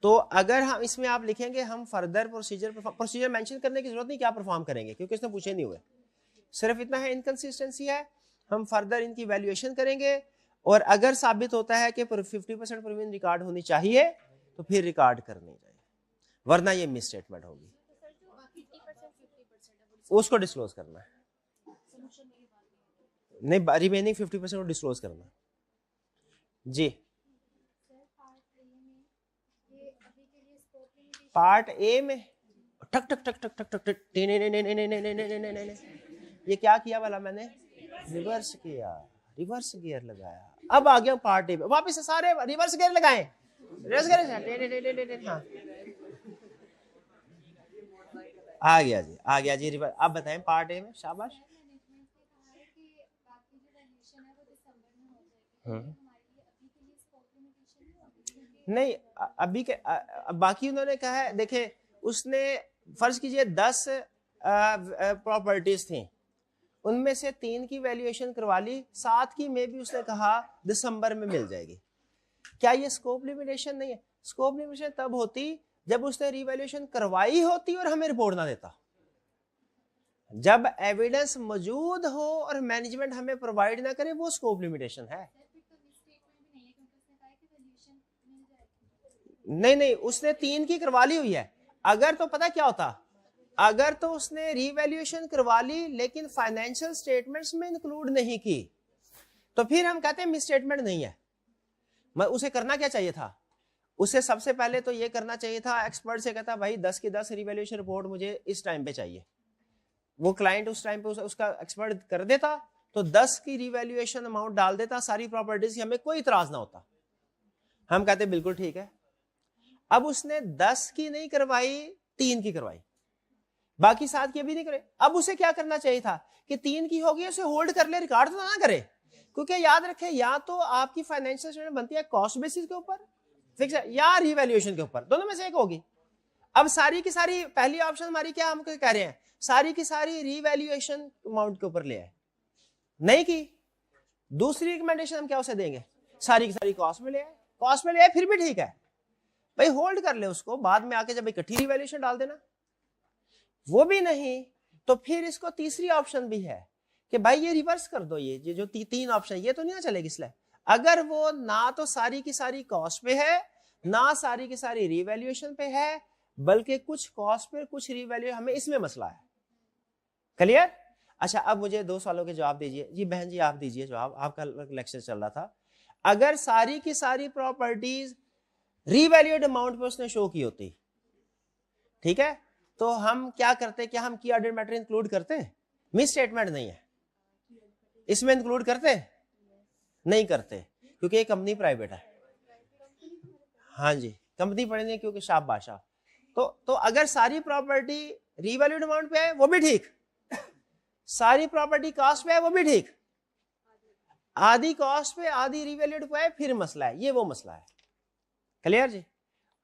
तो अगर हम इसमें आप लिखेंगे हम फर्दर प्रोसीजर मेंशन करने की जरूरत नहीं क्या परफॉर्म करेंगे, क्योंकि इसने पूछे नहीं हुए, सिर्फ इतना है इनकंसिस्टेंसी है, हम फर्दर इनकी वैल्यूएशन करेंगे और अगर साबित होता है कि 50% प्रोविजन रिकॉर्ड होनी चाहिए तो फिर रिकॉर्ड करनी चाहिए, वरना ये मिस स्टेटमेंट होगी, उसको डिस्क्लोज करना है। नहीं, रिमेनिंग 50% को डिस्क्लोज करना। जी, पार्ट ए में ठक ठक ठक ठक ठक ठक, ये क्या किया वाला मैंने? रिवर्स किया, रिवर्स गियर लगाया, अब आ गया पार्ट ए में, वापस से सारे रिवर्स गियर लगाए, रिवर्स गियर, हाँ आ गया जी, आ गया जी रिवर्स। अब बताएं पार्ट ए में, शाबाश। नहीं, अभी के बाकी उन्होंने कहा है, देखे उसने फर्ज कीजिए 10 प्रॉपर्टीज थी, उनमें से 3 की वैल्यूएशन करवा ली, 7 की में भी उसने कहा दिसंबर में मिल जाएगी। क्या ये स्कोप लिमिटेशन नहीं है? स्कोप लिमिटेशन तब होती जब उसने रिवैल्यूएशन करवाई होती और हमें रिपोर्ट ना देता। जब एविडेंस मौजूद हो और मैनेजमेंट हमें प्रोवाइड ना करे, वो स्कोप लिमिटेशन है। नहीं नहीं, उसने 3 की करवा ली हुई है, अगर तो पता क्या होता, अगर तो उसने रीवैल्यूएशन करवा ली लेकिन फाइनेंशियल स्टेटमेंट्स में इंक्लूड नहीं की तो फिर हम कहते हैं मिस स्टेटमेंट नहीं है। उसे करना क्या चाहिए था? उसे सबसे पहले तो ये करना चाहिए था, एक्सपर्ट से कहता भाई 10 की 10 रिवैल्यूएशन रिपोर्ट मुझे इस टाइम पे चाहिए, वो क्लाइंट उस टाइम पे उसका एक्सपर्ट कर देता, तो 10 की रिवैल्यूएशन अमाउंट डाल देता, सारी प्रॉपर्टीज की, हमें कोई इतराज ना होता, हम कहते बिल्कुल ठीक है। अब उसने 10 की नहीं करवाई, 3 की करवाई, बाकी 7 की अभी नहीं करे। अब उसे क्या करना चाहिए था कि 3 की होगी उसे होल्ड कर ले, रिकॉर्ड तो ना करे, क्योंकि याद रखे या तो आपकी फाइनेंशियल स्टेटमेंट बनती है कॉस्ट बेसिस के ऊपर फिक्स या रिवैल्यूएशन के ऊपर, दोनों में से एक होगी। अब सारी की सारी, पहली ऑप्शन हमारी क्या, हम कह रहे हैं सारी की सारी रिवैल्यूएशन अमाउंट के ऊपर ले आए, नहीं की। दूसरी रिकमेंडेशन हम क्या उसे देंगे, सारी की सारी कॉस्ट में ले आए, कॉस्ट में ले आए फिर भी ठीक है भाई, होल्ड कर ले उसको, बाद में आके जब इकट्ठी रिवैल्यूएशन डाल देना। वो भी नहीं तो फिर इसको तीसरी ऑप्शन भी है कि भाई ये रिवर्स कर दो, ये जो तीन ऑप्शन, ये तो नहीं ना चलेगी। इसलिए अगर वो ना तो सारी की सारी कॉस्ट पे है, ना सारी की सारी रिवैल्यूएशन पे है, बल्कि कुछ कॉस्ट पे कुछ रिवैल्यूएशन, हमें इसमें मसला है। क्लियर? अच्छा, अब मुझे 2 सवालों के जवाब दीजिए। जी बहन जी आप दीजिए जवाब, आपका लेक्चर चल रहा था। अगर सारी की सारी प्रॉपर्टीज रिवैल्यूड अमाउंट पे उसने शो की होती, ठीक है, तो हम क्या करते, क्या हम की ऑर्डर मैटर इंक्लूड करते? मिस स्टेटमेंट नहीं है, इसमें इंक्लूड करते नहीं करते, क्योंकि ये कंपनी प्राइवेट है। हाँ जी, कंपनी पढ़े नहीं, क्योंकि शाबाश। तो अगर सारी प्रॉपर्टी रिवैल्यूड अमाउंट पे है वो भी ठीक, सारी प्रॉपर्टी कॉस्ट पे है वो भी ठीक, आधी कॉस्ट पे आधी रिवैल्यूड पे है फिर मसला है, ये वो मसला है। क्लियर जी?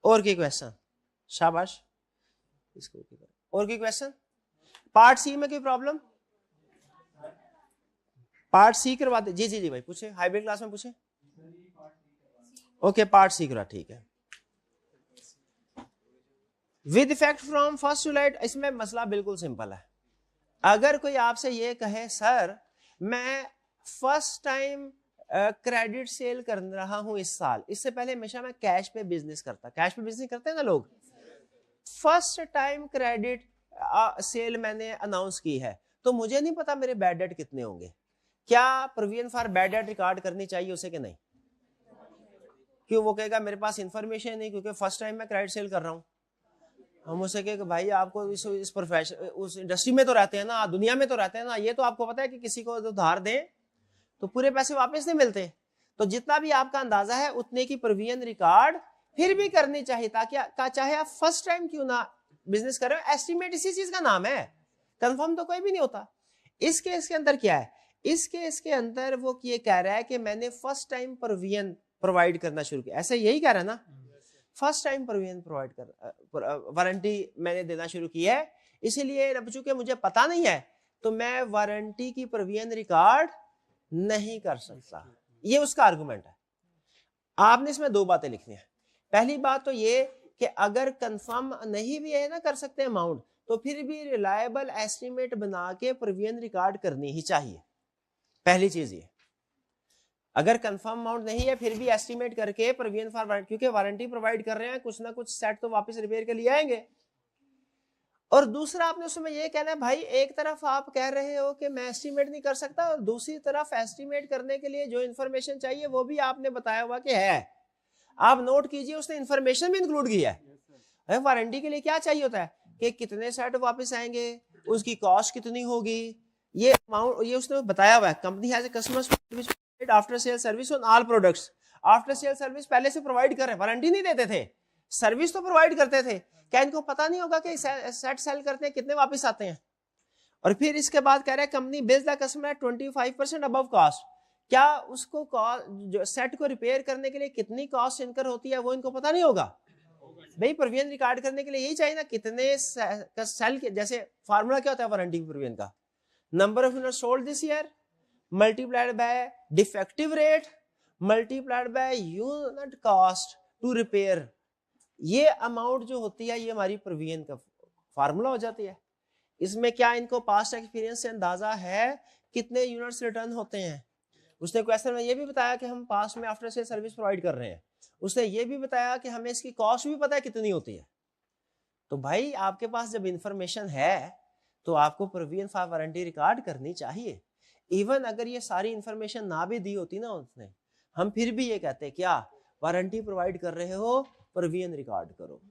और की क्वेश्चन? शाबाश, इसको और की क्वेश्चन? पार्ट सी में कोई प्रॉब्लम? पार्ट सी करवाते? जी जी जी भाई पूछे, हाइब्रिड क्लास में पूछे। ओके पार्ट सी करा, ठीक है। विद इफेक्ट फ्रॉम 1 जुलाई, इसमें मसला बिल्कुल सिंपल है। अगर कोई आपसे ये कहे सर मैं फर्स्ट टाइम क्रेडिट सेल कर रहा हूं इस साल, इससे पहले हमेशा मैं कैश पे बिजनेस करता, कैश पे बिजनेस करते हैं ना लोग, फर्स्ट टाइम क्रेडिट सेल मैंने अनाउंस की है, तो मुझे नहीं पता मेरे बैड डेट कितने होंगे, क्या provision for bad debt record करनी चाहिए उसे कि नहीं? क्यों? वो कहेगा मेरे पास इंफॉर्मेशन नहीं, क्योंकि फर्स्ट टाइम मैं क्रेडिट सेल कर रहा हूं। हम उसे कहे भाई आपको इस प्रोफेशन, उस इंडस्ट्री में तो रहते हैं ना, दुनिया में तो रहते हैं ना, ये तो आपको पता है कि किसी को उधार दें तो पूरे पैसे वापस नहीं मिलते, तो जितना भी आपका अंदाजा है उतने की प्रोविजन रिकॉर्ड फिर भी करनी चाहिए, ताकि चाहे आप फर्स्ट टाइम क्यों ना बिजनेस कर रहे हो, एस्टिमेट इसी चीज का नाम है, कंफर्म तो कोई भी नहीं होता। इस केस के अंदर क्या है, इस केस के अंदर वो ये कह रहा है कि मैंने फर्स्ट टाइम प्रोविजन प्रोवाइड करना शुरू किया, ऐसे यही कह रहा है ना, फर्स्ट टाइम प्रोविजन प्रोवाइड कर, वारंटी मैंने देना शुरू की है, इसीलिए चूंकि मुझे पता नहीं है तो मैं वारंटी की प्रोविजन रिकॉर्ड नहीं कर सकता, ये उसका आर्गुमेंट है। आपने इसमें 2 बातें लिखनी है। पहली बात तो ये कि अगर कंफर्म नहीं भी है ना कर सकते अमाउंट, तो फिर भी रिलायबल एस्टिमेट बना के प्रोविजन रिकॉर्ड करनी ही चाहिए, पहली चीज ये। अगर कंफर्म अमाउंट नहीं है फिर भी एस्टिमेट करके प्रोविजन फॉर वारंटी, क्योंकि वारंटी प्रोवाइड कर रहे हैं, कुछ ना कुछ सेट तो वापस रिपेयर के लिए आएंगे। और दूसरा आपने उसमें ये कहना है भाई, एक तरफ आप कह रहे हो कि मैं एस्टिमेट नहीं कर सकता, और दूसरी तरफ एस्टिमेट करने के लिए जो इन्फॉर्मेशन चाहिए वो भी आपने बताया हुआ कि है। आप नोट कीजिए, उसने इन्फॉर्मेशन भी इंक्लूड की है। वारंटी के लिए क्या चाहिए होता है कि कितने सेट वापस आएंगे, उसकी कॉस्ट कितनी होगी, ये अमाउंट ये उसने बताया हुआ है। Company has a customer after sale service on all products, after sale service पहले से प्रोवाइड कर रहे हैं, वारंटी नहीं देते थे, सर्विस तो प्रोवाइड करते थे। क्या इनको पता नहीं होगा कि सेट सेल करते हैं कितने वापस आते हैं? और फिर इसके बाद कह रहे हैं company bills the customer 25% above cost, क्या उसको जो सेट को रिपेयर करने के लिए कितनी कॉस्ट इनकर होती है वो इनको पता नहीं होगा? भाई प्रोविजन रिकॉर्ड करने के लिए यही चाहिए ना, कितने सेल के, जैसे फार्मूला क्या होता है वारंटी प्रोविजन का, number of unit sold this year multiplied by defective rate multiplied by unit cost to repair, ये अमाउंट जो होती है ये हमारी प्रोविजन का फार्मूला हो जाती है। इसमें क्या इनको पास्ट एक्सपीरियंस से अंदाजा है कितने यूनिट्स रिटर्न होते हैं? उसने क्वेश्चन में ये भी बताया कि हम पास्ट में आफ्टर सेल सर्विस प्रोवाइड कर रहे हैं, उसने ये भी बताया कि हमें इसकी कॉस्ट भी पता है कितनी होती है। तो भाई आपके पास जब इंफॉर्मेशन है तो आपको प्रोविजन फॉर वारंटी रिकॉर्ड करनी चाहिए। इवन अगर ये सारी इंफॉर्मेशन ना भी दी होती ना उसने, हम फिर भी ये कहते हैं क्या वारंटी प्रोवाइड कर रहे हो, प्रोविजन रिकॉर्ड करो।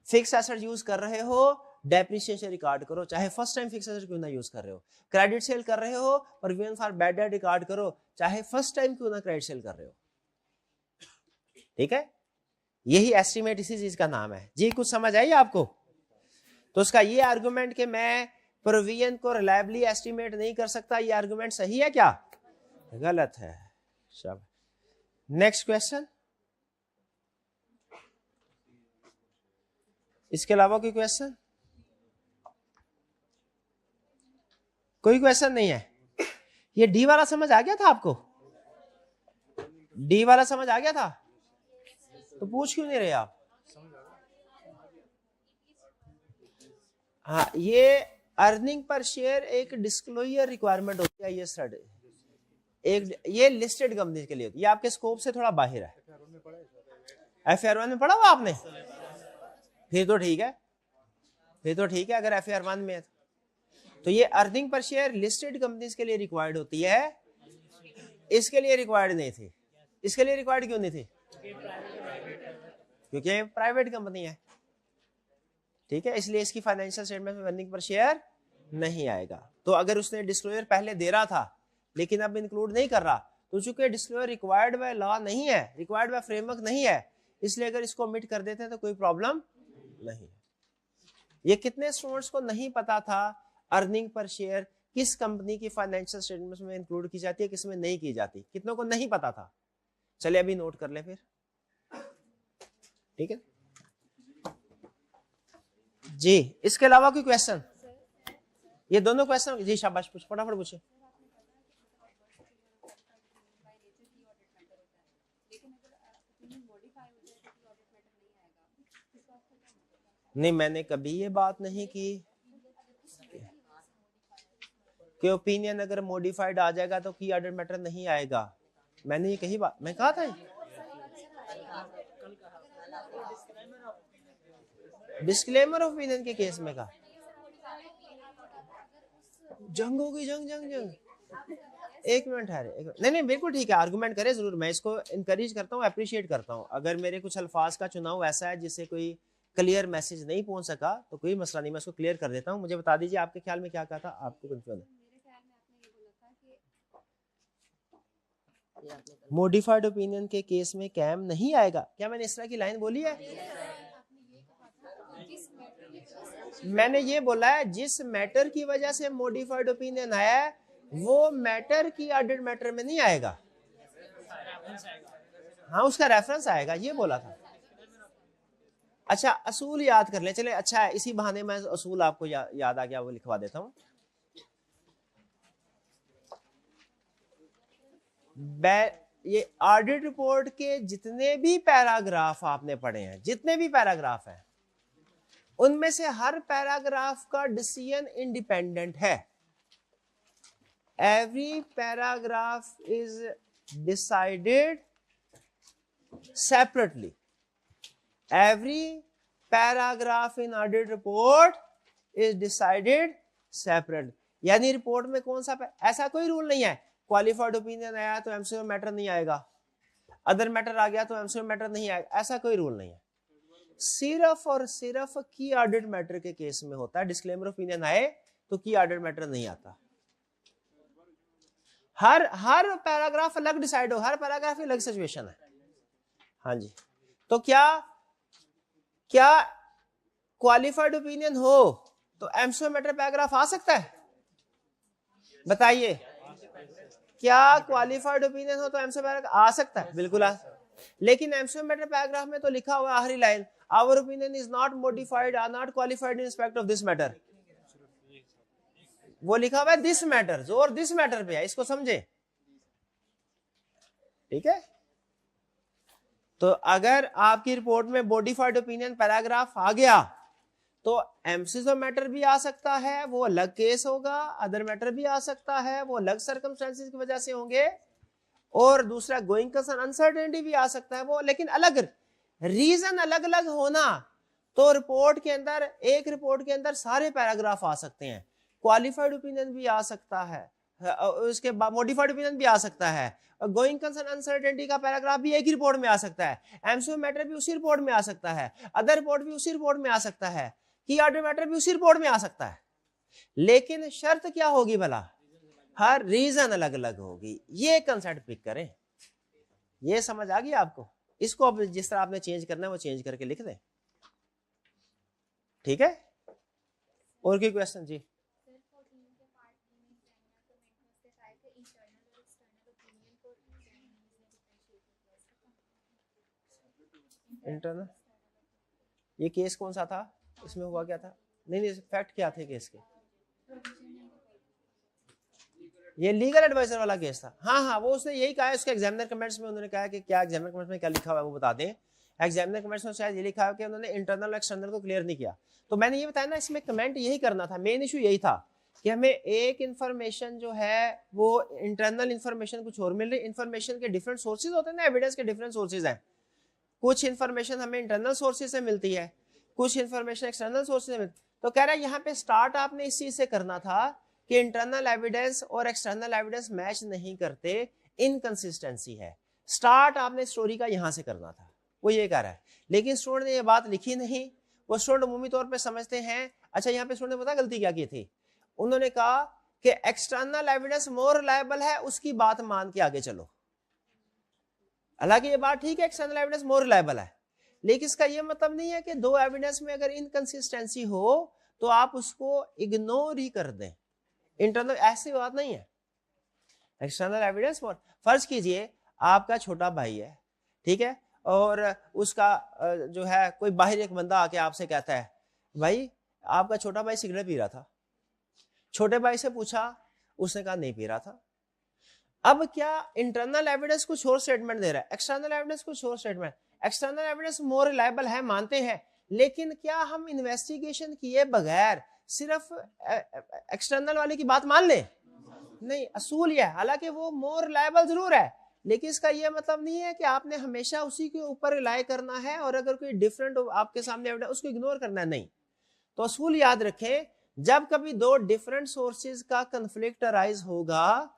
फिक्स एसेट यूज कर रहे हो, डेप्रिसिएशन रिकॉर्ड करो, चाहे फर्स्ट टाइम फिक्स एसेट क्यों ना यूज कर रहे हो। क्रेडिट सेल कर रहे हो, provision for bad debt record करो, चाहे फर्स्ट टाइम क्यों ना क्रेडिट सेल कर रहे हो। ठीक है, यही एस्टिमेट इसी चीज का नाम है जी। कुछ समझ आई आपको? तो उसका ये आर्गुमेंट कि मैं प्रोविजन को रिलायबली एस्टिमेट नहीं कर सकता, ये आर्गुमेंट सही है क्या? गलत है। सब नेक्स्ट क्वेश्चन। इसके अलावा कोई क्वेश्चन? कोई क्वेश्चन नहीं है? ये डी वाला समझ आ गया था आपको? डी वाला समझ आ गया था? तो पूछ क्यों नहीं रहे आप? हाँ, ये अर्निंग पर शेयर एक डिस्क्लोजर रिक्वायरमेंट होती है। ये स्टडी एक ये लिस्टेड कंपनी के लिए होती है। ये आपके स्कोप से थोड़ा बाहर है। FR1 में पढ़ा हुआ आपने? फिर तो ठीक है, फिर तो ठीक है। अगर FR1 में है तो ये earning per share listed companies के लिए रिक्वायर्ड होती है, इसके लिए रिक्वायर्ड नहीं थी। इसके लिए रिक्वायर्ड क्यों नहीं थी? क्योंकि प्राइवेट कंपनी है। ठीक है, इसलिए इसकी फाइनेंशियल स्टेटमेंट में अर्निंग पर शेयर नहीं आएगा। तो अगर उसने डिस्क्लोजर पहले दे रहा था लेकिन अब इंक्लूड नहीं कर रहा, तो चूंकि डिस्क्लोजर रिक्वायर्ड बाय लॉ नहीं है, रिक्वायर्ड बाय फ्रेमवर्क नहीं है, इसलिए अगर इसको ओमिट कर देते हैं तो कोई प्रॉब्लम नहीं। ये कितने स्टूडेंट्स को नहीं पता था अर्निंग पर शेयर किस कंपनी की फाइनेंशियल स्टेटमेंट में इंक्लूड की जाती है, किस में नहीं की जाती? कितनों को नहीं पता था? चलिए अभी नोट कर ले फिर। ठीक है जी। इसके अलावा कोई क्वेश्चन? ये दोनों क्वेश्चन जी, शाबाश, पूछ, फटाफट पूछे। नहीं, मैंने कभी ये बात नहीं की कि ओपिनियन अगर मॉडिफाइड आ जाएगा तो की ऑडिट मैटर नहीं आएगा। मैंने ये कही बात, मैं कहा था डिस्क्लेमर ऑफ ओपिनियन के केस में कहा जंग होगी, जंग जंग जंग। एक मिनट है, नहीं बिल्कुल ठीक है, आर्गुमेंट करे जरूर। मैं इसको इनकरेज करता हूँ, अप्रिशिएट करता हूँ। अगर मेरे कुछ अल्फाज का चुनाव ऐसा है जिससे कोई क्लियर मैसेज नहीं पहुंच सका तो कोई मसला नहीं, मैं उसको क्लियर कर देता हूँ। मुझे बता दीजिए आपके ख्याल में क्या कहा था? आपको कंफ्यूजन है? मॉडिफाइड ओपिनियन के केस में कैम नहीं आएगा, क्या मैंने इस तरह की लाइन बोली है? मैंने ये बोला है जिस मैटर की वजह से मॉडिफाइड ओपिनियन आया है वो मैटर की ऑडिट मैटर में नहीं आएगा। हाँ, उसका रेफरेंस आएगा, ये बोला था। अच्छा, असूल याद कर ले। चले, अच्छा है, इसी बहाने मैं असूल आपको याद आ गया, वो लिखवा देता हूं। ये ऑडिट रिपोर्ट के जितने भी पैराग्राफ आपने पढ़े हैं, जितने भी पैराग्राफ हैं, उनमें से हर पैराग्राफ का डिसीजन इंडिपेंडेंट है। Every paragraph is decided separately. Every paragraph in audit report is decided separately। यानी रिपोर्ट में कौन सा ऐसा कोई रूल नहीं है क्वालिफाइड ओपिनियन आया तो एमसीक्यू मैटर नहीं आएगा, अदर मैटर आ गया तो एमसीक्यू मैटर नहीं आएगा, ऐसा कोई रूल नहीं है। सिर्फ और सिर्फ की ऑडिट मैटर के केस में होता है। डिस्क्लेमर ओपिनियन आए तो की ऑडिट मैटर नहीं आता। हर पैराग्राफ अलग डिसाइड हो, हर पैराग्राफ अलग सिचुएशन है। हाँ जी, तो क्या क्वालिफाइड ओपिनियन हो तो एमसीक्यू मैटर पैराग्राफ आ सकता है? बताइए, क्या क्वालिफाइड ओपिनियन हो तो एमसीक्यू पैराग्राफ आ सकता है? बिल्कुल आ। लेकिन एमसीक्यू मैटर पैराग्राफ में तो लिखा हुआ आखिरी line, our opinion is not modified or not qualified in respect of this matter. वो लिखा हुआ है दिस मैटर, जोर दिस मैटर पे है, इसको समझे। ठीक है, तो अगर आपकी रिपोर्ट में मॉडिफाइड ओपिनियन पैराग्राफ आ गया तो एमसीक्यू मैटर भी आ सकता है, वो अलग केस होगा। अदर मैटर भी आ सकता है, वो अलग सर्कमस्टेंसेस की वजह से होंगे। और दूसरा गोइंग कंसर्न अनसर्टेनिटी भी आ सकता है वो, लेकिन अलग रीजन अलग अलग होना। तो रिपोर्ट के अंदर, एक रिपोर्ट के अंदर सारे पैराग्राफ आ सकते हैं। क्वालिफाइड ओपिनियन भी आ सकता है, उसके बाद मॉडिफाइड ओपिनियन भी आ सकता है, गोइंग कंसर्न अनसर्टेनिटी का पैराग्राफ भी एक ही रिपोर्ट में आ सकता है, एमसीक्यू मैटर भी उसी रिपोर्ट में आ सकता है, अदर रिपोर्ट भी उसी रिपोर्ट में आ सकता है, की ऑर्डर मैटर भी उसी रिपोर्ट में आ सकता है। लेकिन शर्त क्या होगी भला, हर रीजन अलग अलग होगी। ये कंसेप्ट पिक करें। ये समझ आ गई आपको? इसको अब जिस तरह आपने चेंज करना है वो चेंज करके लिख दें, ठीक है? और कोई क्वेश्चन जी? इंटरनल, ये केस कौन सा था, इसमें हुआ क्या था? नहीं फैक्ट क्या थे केस के? ये लीगल एडवाइजर वाला केस था। हाँ, वो उसने यही कहा है, उसके एग्जामिनर कमेंट्स में उन्होंने कहा कि क्या एग्जामिनर कमेंट्स में क्या लिखा हुआ है वो बता दें। एग्जामिनर कमेंट्स में शायद ये लिखा है कि उन्होंने इंटरनल और एक्सटर्नल को क्लियर नहीं किया। तो मैंने ये बताया ना, इसमें कमेंट यही करना था, मेन इशू यही था कि हमें एक इन्फॉर्मेशन जो है वो इंटरनल इन्फॉर्मेशन कुछ और मिल रही, इन्फॉर्मेशन के डिफरेंट सोर्सेज होते हैं ना, एविडेंस के डिफरेंट सोर्सेज हैं। कुछ इन्फॉर्मेशन हमें इंटरनल सोर्सेज से मिलती है, कुछ इन्फॉर्मेशन एक्सटर्नल सोर्सेज से मिलती है। तो कह रहा है यहाँ पे स्टार्ट आपने इस चीज से करना था कि इंटरनल एविडेंस और एक्सटर्नल एविडेंस मैच नहीं करते, इनकंसिस्टेंसी है। स्टार्ट आपने स्टोरी का यहां से करना था, वो ये कह रहा है। लेकिन स्टूडेंट ने ये बात लिखी नहीं, वो स्टूडेंट अमूमी तौर पे समझते हैं। अच्छा, यहाँ पे स्टूडेंट ने पता गलती क्या की थी? उन्होंने कहा कि एक्सटर्नल एविडेंस मोर रिलायबल है, उसकी बात मान के आगे चलो। हालांकि ये बात ठीक है, एक्सटर्नल एविडेंस मोर रिलायबल है, लेकिन इसका ये मतलब नहीं है कि दो एविडेंस में अगर इनकंसिस्टेंसी हो तो आप उसको इग्नोर ही कर दें। इंटरनल ऐसी बात नहीं है। एक्सटर्नल एविडेंस, फर्ज कीजिए आपका छोटा भाई है, ठीक है, और उसका जो है कोई बाहर एक बंदा आके आपसे कहता है भाई आपका छोटा भाई सिगरेट पी रहा था। छोटे भाई से पूछा, उसने कहा नहीं पी रहा था। अब क्या इंटरनल एविडेंस कुछ और स्टेटमेंट दे रहा है, एक्सटर्नल एविडेंस कुछ और statement. External evidence more reliable है, मानते हैं, लेकिन क्या हम इन्वेस्टिगेशन किए बगैर सिर्फ एक्सटर्नल वाले की बात मान ले? नहीं, असूल यह है, हालांकि वो मोर रिलायबल जरूर है, लेकिन इसका यह मतलब नहीं है कि आपने हमेशा उसी के ऊपर रिलाय करना है और अगर कोई डिफरेंट आपके सामने एविडेंस उसको इग्नोर करना है, नहीं। तो असूल याद रखें, जब कभी दो डिफरेंट सोर्सेज का कंफ्लिक्ट अराइज होगा,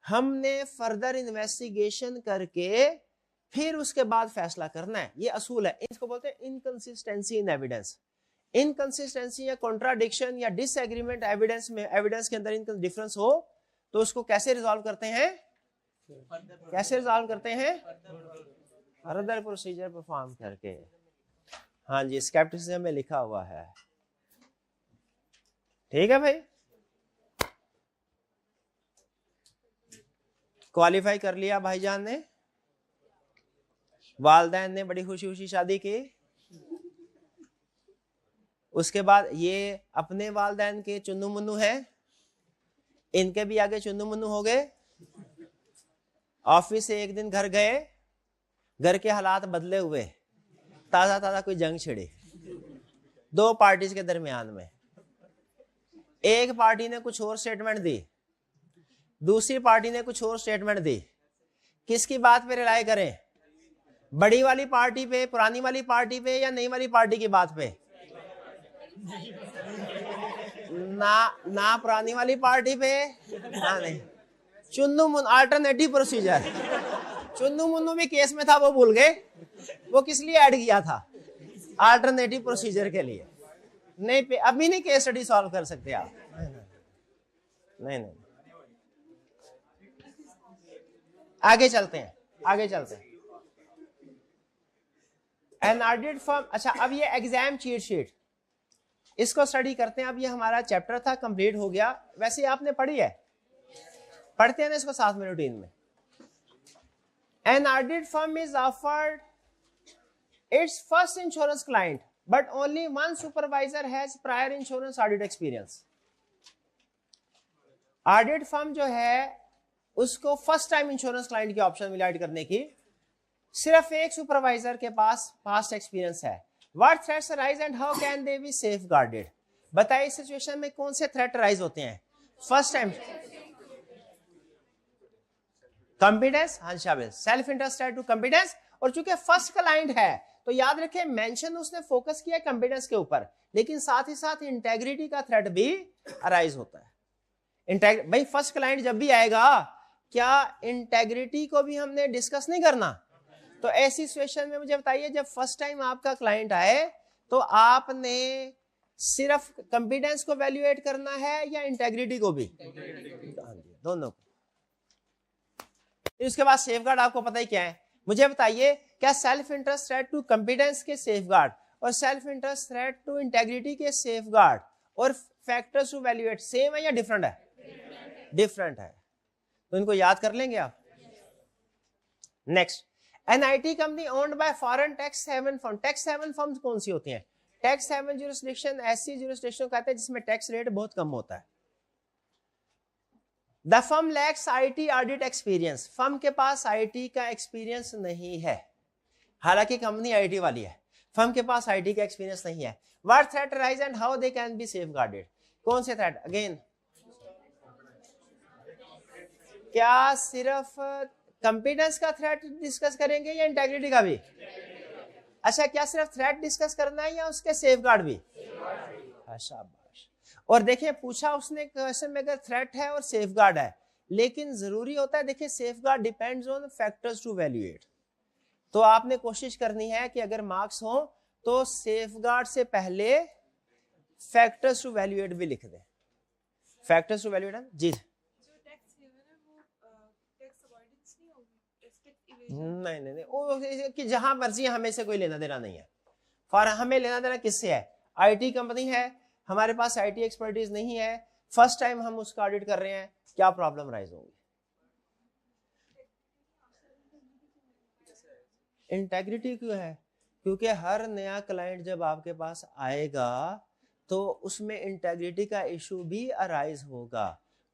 हमने फर्दर इन्वेस्टिगेशन करके फिर उसके बाद फैसला करना है, ये असूल है। इसको बोलते हैं इनकंसिस्टेंसी इन एविडेंस। इनकंसिस्टेंसी या कॉन्ट्राडिक्शन या डिसएग्रीमेंट एविडेंस में, एविडेंस के अंदर इनका डिफरेंस हो तो उसको कैसे रिजॉल्व करते हैं? कैसे रिजॉल्व करते हैं? फर्दर प्रोसीजर परफॉर्म करके। हाँ जी, स्केप्टिसिज्म में लिखा हुआ है, ठीक है भाई। क्वालिफाई कर लिया भाईजान ने, वालदैन ने बड़ी खुशी खुशी शादी की। उसके बाद ये अपने वालदैन के चुन्नू मुन्नू हैं, इनके भी आगे चुन्नू मुन्नू हो गए। ऑफिस से एक दिन घर गए, घर के हालात बदले हुए, ताजा ताजा कोई जंग छिड़ी दो पार्टीज के दरमियान में। एक पार्टी ने कुछ और स्टेटमेंट दी, दूसरी पार्टी ने कुछ और स्टेटमेंट दी। किसकी बात पे रिलाय करें? बड़ी वाली पार्टी पे, पुरानी वाली पार्टी पे, या नई वाली पार्टी की बात पे? ना पुरानी वाली पार्टी पे ना नहीं। चुन्नू मुन्नू अल्टरनेटिव प्रोसीजर, चुन्नू मुन्नू भी केस में था, वो भूल गए, वो किस लिए ऐड किया था? अल्टरनेटिव प्रोसीजर के लिए। नहीं, अभी नहीं केस स्टडी सॉल्व कर सकते आप, नहीं। आगे चलते हैं, आगे चलते हैं। एन ऑडिट फर्म, अच्छा अब ये एग्जाम चीट शीट, इसको स्टडी करते हैं। अब ये हमारा चैप्टर था, कंप्लीट हो गया। वैसे आपने पढ़ी है, पढ़ते हैं ना इसको साथ में रूटीन में। An audit firm is offered it's first insurance client but only one supervisor has prior insurance audit experience. Audit firm जो है उसको फर्स्ट टाइम इंश्योरेंस क्लाइंट की ऑप्शन मिला ऐड करने की, सिर्फ एक सुपरवाइजर के पास पास्ट एक्सपीरियंस है। What threats arise and how can they be safeguarded? बताइए इस सिचुएशन में कौन से थ्रेट राइज होते हैं? फर्स्ट टाइम कॉम्पिटेंस, हाँ शामिल, सेल्फ इंटरेस्टेड टू कॉम्पिटेंस। और चूंकि फर्स्ट क्लाइंट है तो याद रखें मेंशन उसने फोकस किया कॉम्पिटेंस के ऊपर, लेकिन साथ ही साथ इंटेग्रिटी का थ्रेट भी अराइज होता है। भाई फर्स्ट क्लाइंट जब भी आएगा क्या इंटेग्रिटी को भी हमने डिस्कस नहीं करना? तो ऐसी सिचुएशन में मुझे बताइए, जब फर्स्ट टाइम आपका क्लाइंट आए तो आपने सिर्फ कंपिटेंस को वैल्यूएट करना है या इंटेग्रिटी को भी? दोनों को। उसके बाद सेफगार्ड आपको पता ही क्या है, मुझे बताइए क्या self interest threat to competence के सेफगार्ड और self interest threat to integrity के सेफगार्ड और फैक्टर्स टू वैल्यूएट सेम है या डिफरेंट है? डिफरेंट है। तो इनको याद कर लेंगे आप। Next, an IT company owned by foreign tax haven firm. Tax haven firms कौन सी होती हैं? टैक्स हेवन जुरिस्डिक्शन ऐसी जुरिस्डिक्शन कहते हैं जिसमें टैक्स रेट बहुत कम होता है। The firm lacks IT audit experience. Firm के पास आईटी का एक्सपीरियंस नहीं है, हालांकि कंपनी आईटी वाली है, फर्म के पास आईटी का एक्सपीरियंस नहीं है। What threat arise and how they can be safeguarded? कौन से थ्रेट? अगेन क्या सिर्फ कंपिटेंस का थ्रेट डिस्कस करेंगे या इंटेग्रिटी का भी? अच्छा, क्या सिर्फ थ्रेट डिस्कस करना है या उसके सेफगार्ड भी? शाबाश। और देखिए पूछा उसने क्वेश्चन में अगर थ्रेट है और सेफगार्ड है, लेकिन जरूरी होता है, देखिए safeguard depends on factors to evaluate. तो आपने कोशिश करनी है कि अगर मार्क्स हो तो सेफगार्ड से पहले फैक्टर्स टू वैल्यूएट भी लिख दें। फैक्टर्स टू वैल्यूएट जी नहीं वो कि जहां मर्जी हमें से कोई लेना देना नहीं है। फॉर हमें लेना देना किससे है? आईटी कंपनी है, हमारे पास आईटी एक्सपर्टीज नहीं है, फर्स्ट टाइम हम उसका ऑडिट कर रहे हैं, क्या प्रॉब्लम राइज होगी? इंटेग्रिटी क्यों है? क्योंकि हर नया क्लाइंट जब आपके पास आएगा तो उसमें इंटेग्रिटी का इशू भी अराइज होगा।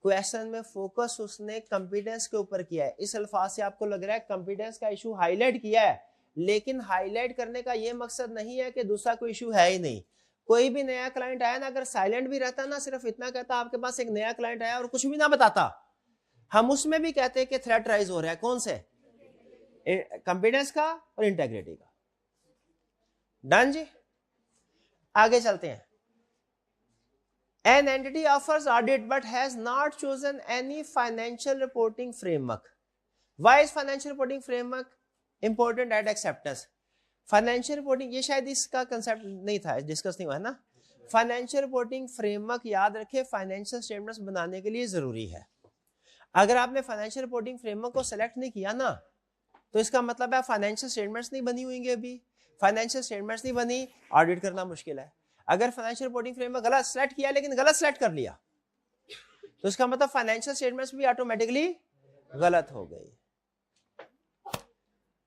क्वेश्चन में फोकस उसने कंपिटेंस के ऊपर किया है, इस अल्फाज से आपको लग रहा है कंपिटेंस का इशू हाईलाइट किया है, लेकिन हाईलाइट करने का यह मकसद नहीं है कि दूसरा कोई इशू है ही नहीं। कोई भी नया क्लाइंट आया ना, अगर साइलेंट भी रहता ना, सिर्फ इतना कहता आपके पास एक नया क्लाइंट आया और कुछ भी ना बताता, हम उसमें भी कहते हैं कि थ्रेट राइज हो रहा है। कौन से? कंपिटेंस का और इंटेग्रिटी का। डन जी, आगे चलते हैं। An entity offers audit but has not chosen any financial reporting framework. Why is financial reporting framework important at acceptance? Financial reporting, ये शायद इसका कंसेप्ट नहीं था, डिस्कस नहीं हुआ है ना। फाइनेंशियल रिपोर्टिंग फ्रेमवर्क याद रखे फाइनेंशियल स्टेटमेंट्स बनाने के लिए जरूरी है। अगर आपने फाइनेंशियल रिपोर्टिंग फ्रेमवर्क को सेलेक्ट नहीं किया ना, तो इसका मतलब है फाइनेंशियल स्टेटमेंट्स नहीं बनी हुई, अभी फाइनेंशियल स्टेटमेंट्स नहीं बनी, ऑडिट करना मुश्किल है। अगर फाइनेंशियल रिपोर्टिंग फ्रेमवर्क गलत सेलेक्ट किया लेकिन गलत सेलेक्ट कर लिया, तो इसका मतलब फाइनेंशियल स्टेटमेंट्स भी ऑटोमेटिकली गलत हो गई।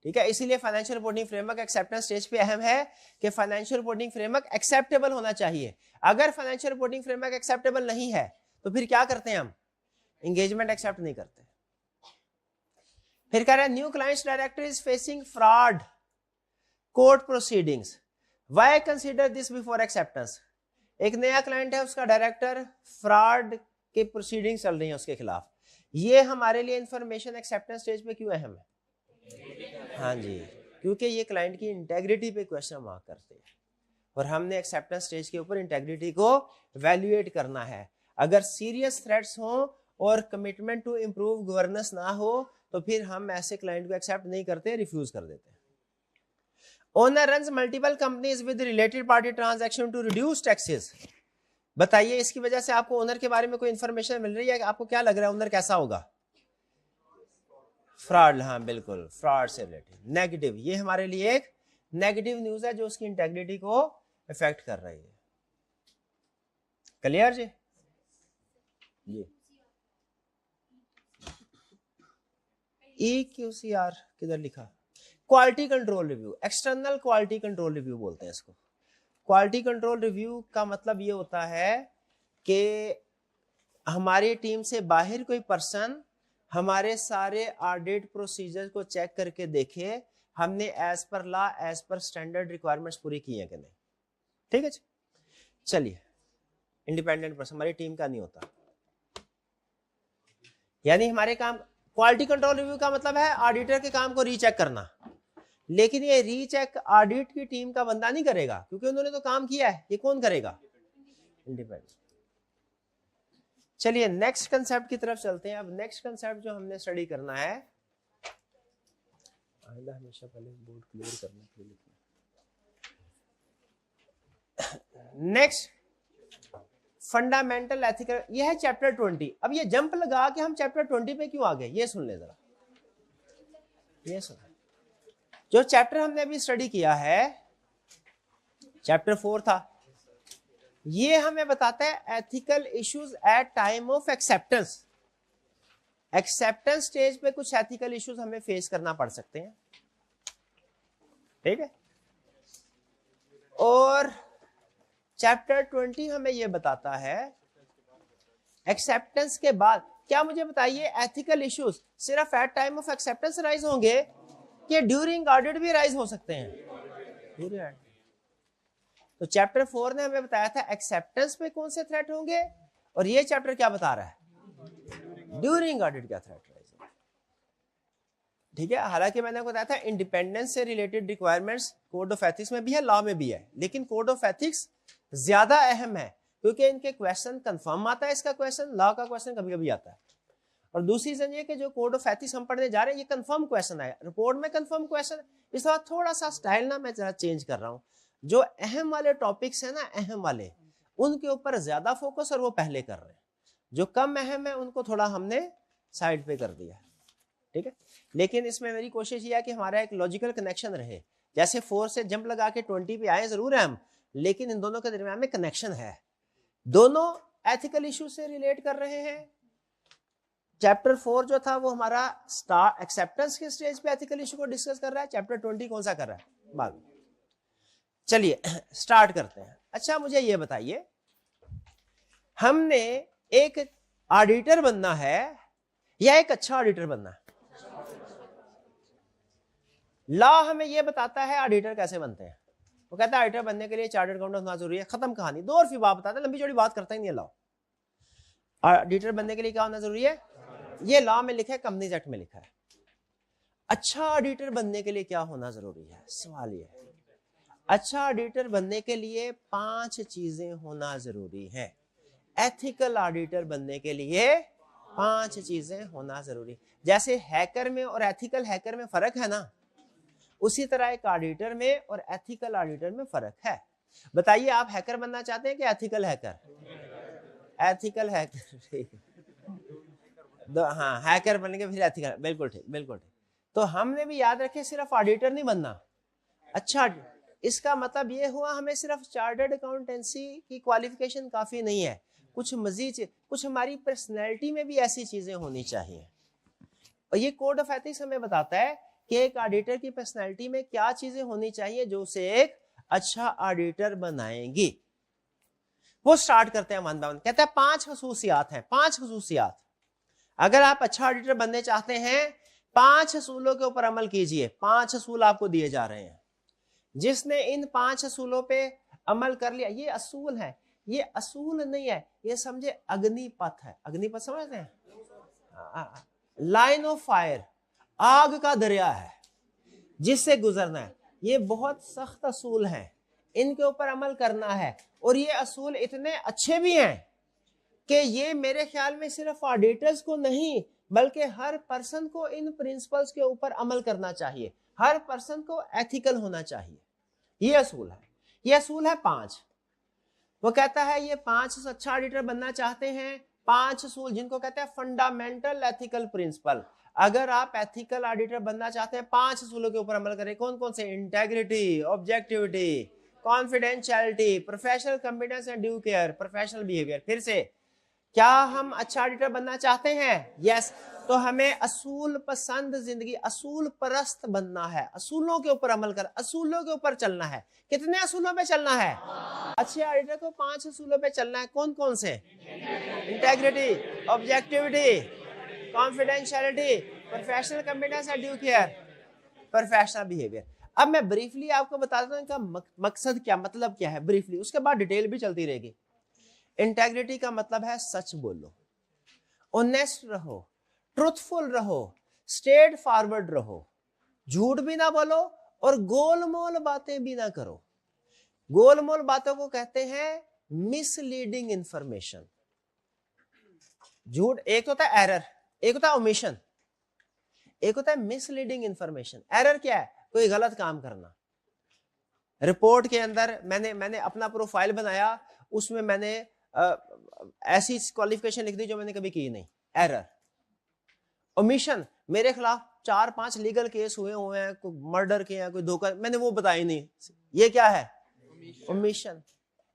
ठीक है, इसीलिए financial reporting framework acceptance stage पे अहम है कि फाइनेंशियल रिपोर्टिंग फ्रेमवर्क एक्सेप्टेबल होना चाहिए। अगर फाइनेंशियल रिपोर्टिंग फ्रेमवर्क एक्सेप्टेबल नहीं है तो फिर क्या करते हैं हम? एंगेजमेंट एक्सेप्ट नहीं करते। फिर कह रहे हैं new clients director is facing fraud court proceedings, why consider this before acceptance. एक नया क्लाइंट है, उसका डायरेक्टर फ्रॉड के प्रोसीडिंग चल रही है उसके खिलाफ, ये हमारे लिए इंफॉर्मेशन एक्सेप्टेंस स्टेज पे क्यों अहम है? हाँ जी, क्योंकि ये क्लाइंट की इंटेग्रिटी पे क्वेश्चन मार्क करते हैं और हमने एक्सेप्टेंस स्टेज के ऊपर इंटेग्रिटी को वैल्यूएट करना है। अगर सीरियस थ्रेट्स हो और कमिटमेंट टू इंप्रूव गवर्नेंस ना हो तो फिर हम ऐसे क्लाइंट को एक्सेप्ट नहीं करते, रिफ्यूज कर देते हैं। Owner runs multiple companies with related party transaction to reduce taxes. बताइए इसकी वजह से आपको ओनर के बारे में कोई इंफॉर्मेशन मिल रही है? आपको क्या लग रहा है ओनर कैसा होगा? फ्रॉड, हाँ बिल्कुल, फ्रॉड से रिलेटेड नेगेटिव। ये हमारे लिए एक नेगेटिव न्यूज है जो उसकी इंटेग्रिटी को इफेक्ट कर रही है। क्लियर जी? EQCR किधर लिखा? Quality control review, external quality control review बोलते हैं इसको। क्वालिटी कंट्रोल रिव्यू का मतलब ये होता है कि हमारी टीम से बाहर कोई पर्सन हमारे सारे ऑडिट प्रोसीजर को चेक करके देखे हमने as per law as per standard requirements पूरी की है कि नहीं। ठीक है, चलिए इंडिपेंडेंट पर्सन हमारी टीम का नहीं होता, यानी हमारे काम। क्वालिटी कंट्रोल रिव्यू का मतलब है ऑडिटर के काम को रीचेक करना, लेकिन ये रीचेक ऑडिट की टीम का बंदा नहीं करेगा क्योंकि उन्होंने तो काम किया है। ये कौन करेगा? इंडिपेंडेंट। चलिए नेक्स्ट कंसेप्ट की तरफ चलते हैं। अब नेक्स्ट कंसेप्ट जो हमने स्टडी करना है, आइंदा हमेशा पहले बोर्ड क्लियर करना के लिए लिखना। नेक्स्ट फंडामेंटल एथिकल, यह है चैप्टर 20। अब ये जंप लगा के हम चैप्टर 20 पे क्यों आ गए, ये सुन ले जरा, ये सुन। जो चैप्टर हमने अभी स्टडी किया है चैप्टर 4 था, ये हमें बताता है ethical issues at time of acceptance. Acceptance stage पे कुछ एथिकल इश्यूज हमें फेस करना पड़ सकते हैं, ठीक है। और चैप्टर 20 हमें यह बताता है एक्सेप्टेंस के बाद, क्या मुझे बताइए एथिकल इश्यूज सिर्फ at time of acceptance arise होंगे कि ड्यूरिंग ऑडिट भी राइज हो सकते हैं? तो चैप्टर 4 ने हमें बताया था एक्सेप्टेंस पे कौन से थ्रेट होंगे, और ये चैप्टर क्या बता रहा है, ड्यूरिंग ऑडिट क्या थ्रेट राइज होंगे, ठीक है। हालांकि मैंने आपको बताया था इंडिपेंडेंस से related requirements code of ethics में भी है, लॉ में भी है, लेकिन कोड ऑफ एथिक्स ज्यादा अहम है क्योंकि इनके क्वेश्चन कंफर्म आता है, इसका क्वेश्चन, लॉ का क्वेश्चन कभी कभी आता है। और दूसरी रीजन ये कि जो कोड ऑफ एथिक्स हम पढ़ने जा रहे हैं ये कंफर्म क्वेश्चन है, रिपोर्ट में कंफर्म क्वेश्चन। इस बार थोड़ा सा स्टाइल ना मैं जरा चेंज कर रहा हूं, जो अहम वाले टॉपिक्स है ना, अहम वाले, उनके ऊपर ज्यादा फोकस और वो पहले कर रहे हैं, जो कम अहम है उनको थोड़ा हमने साइड पे कर दिया, ठीक है। लेकिन इसमें मेरी कोशिश यह है कि हमारा एक लॉजिकल कनेक्शन रहे, जैसे 4 से जंप लगा के 20 पे आए जरूर है हम, लेकिन इन दोनों के दरमियान में कनेक्शन है, दोनों एथिकल इश्यू से रिलेट कर रहे हैं। चैप्टर 4 जो था वो हमारा स्टार एक्सेप्टेंस के स्टेज पे एथिकल इश्यू को डिस्कस कर रहा है, चैप्टर 20 कौन सा कर रहा है, बाद में। चलिए स्टार्ट करते हैं। अच्छा मुझे ये बताइए, हमने एक ऑडिटर बनना है या एक अच्छा ऑडिटर बनना है? लॉ हमें यह बताता है ऑडिटर कैसे बनते हैं, वो कहता है ऑडिटर बनने के लिए चार्टर्ड अकाउंटेंट होना जरूरी है, खत्म कहानी, 2 और बात बताता है, लंबी चौड़ी बात करता ही नहीं है लॉ। ऑडिटर बनने के लिए क्या होना जरूरी है, ये लॉ में लिखा है, कंपनीज एक्ट में लिखा है। अच्छा ऑडिटर बनने के लिए क्या होना जरूरी है, सवाल ये है। अच्छा ऑडिटर बनने के लिए 5 चीजें होना जरूरी है। एथिकल ऑडिटर बनने के लिए 5 चीजें होना जरूरी। जैसे हैकर में और एथिकल हैकर में फर्क है ना, उसी तरह एक ऑडिटर में और एथिकल ऑडिटर में फर्क है। बताइए आप हैकर बनना चाहते हैं कि एथिकल हैकर? एथिकल हैकर, हाँ हैकर बनेंगे फिर एथिकल, बिल्कुल ठीक, बिल्कुल ठीक। तो हमने भी याद रखे सिर्फ ऑडिटर नहीं बनना। अच्छा, इसका मतलब ये हुआ हमें सिर्फ चार्टर्ड अकाउंटेंसी की क्वालिफिकेशन काफी नहीं है, कुछ मजीद, कुछ हमारी पर्सनैलिटी में भी ऐसी चीजें होनी चाहिए। और ये कोड ऑफ एथिक्स हमें बताता है कि एक ऑडिटर की पर्सनैलिटी में क्या चीजें होनी चाहिए जो उसे एक अच्छा ऑडिटर बनाएंगी। वो स्टार्ट करते हैं वन बाय वन। कहता है 5 खसूसियात हैं, 5 खसूसियात। अगर आप अच्छा ऑडिटर बनने चाहते हैं 5 असूलों के ऊपर अमल कीजिए। 5 असूल आपको दिए जा रहे हैं, जिसने इन 5 असूलों पे अमल कर लिया, ये असूल है, ये असूल नहीं है, ये समझे अग्निपथ है। अग्निपथ समझते हैं, लाइन ऑफ फायर, आग का दरिया है जिससे गुजरना है। ये बहुत सख्त असूल हैं, इनके ऊपर अमल करना है। और ये असूल इतने अच्छे भी हैं कि ये मेरे ख्याल में सिर्फ ऑडिटर्स को नहीं बल्कि हर पर्सन को इन प्रिंसिपल्स के ऊपर अमल करना चाहिए। हर पर्सन को एथिकल होना चाहिए। ये असूल है, ये असूल है 5। वो कहता है ये 5 अच्छा ऑडिटर बनना चाहते हैं, 5 असूल जिनको कहते हैं फंडामेंटल एथिकल प्रिंसिपल। अगर आप एथिकल ऑडिटर बनना चाहते हैं 5 असूलों के ऊपर अमल करें। कौन कौन से? Integrity, objectivity, confidentiality, professional competence and due care, professional behaviour. फिर से, क्या हम अच्छा ऑडिटर बनना चाहते हैं? यस। तो हमें असूल पसंद जिंदगी, असूल परस्त बनना है, असूलों के ऊपर अमल कर, असूलों के ऊपर चलना है। कितने असूलों पे चलना है? अच्छे ऑडिटर को 5 असूलों पे चलना है। कौन कौन से? Integrity, objectivity, confidentiality, professional competence and due care, professional behaviour. अब मैं ब्रीफली आपको बताता हूं इनका मकसद क्या, मतलब क्या है ब्रीफली, उसके बाद डिटेल भी चलती रहेगी। इंटेग्रिटी का मतलब है सच बोलो, ऑनेस्ट रहो, ट्रुथफुल रहो, स्ट्रेट फॉरवर्ड रहो, झूठ भी ना बोलो और गोलमोल बातें भी ना करो। गोलमोल बातों को कहते हैं मिसलीडिंग इंफॉर्मेशन। झूठ एक तो होता है एरर, एक होता है ओमिशन, एक होता है मिसलीडिंग इंफॉर्मेशन। एरर क्या है? कोई गलत काम करना। रिपोर्ट के अंदर मैंने अपना प्रोफाइल बनाया, उसमें मैंने ऐसी क्वालिफिकेशन लिख दी जो मैंने कभी की नहीं, एरर। ओमिशन, मेरे खिलाफ 4-5 लीगल केस हुए हैं, कोई मर्डर के हैं, कोई धोखा, मैंने वो बताई नहीं, ये क्या है? ओमिशन।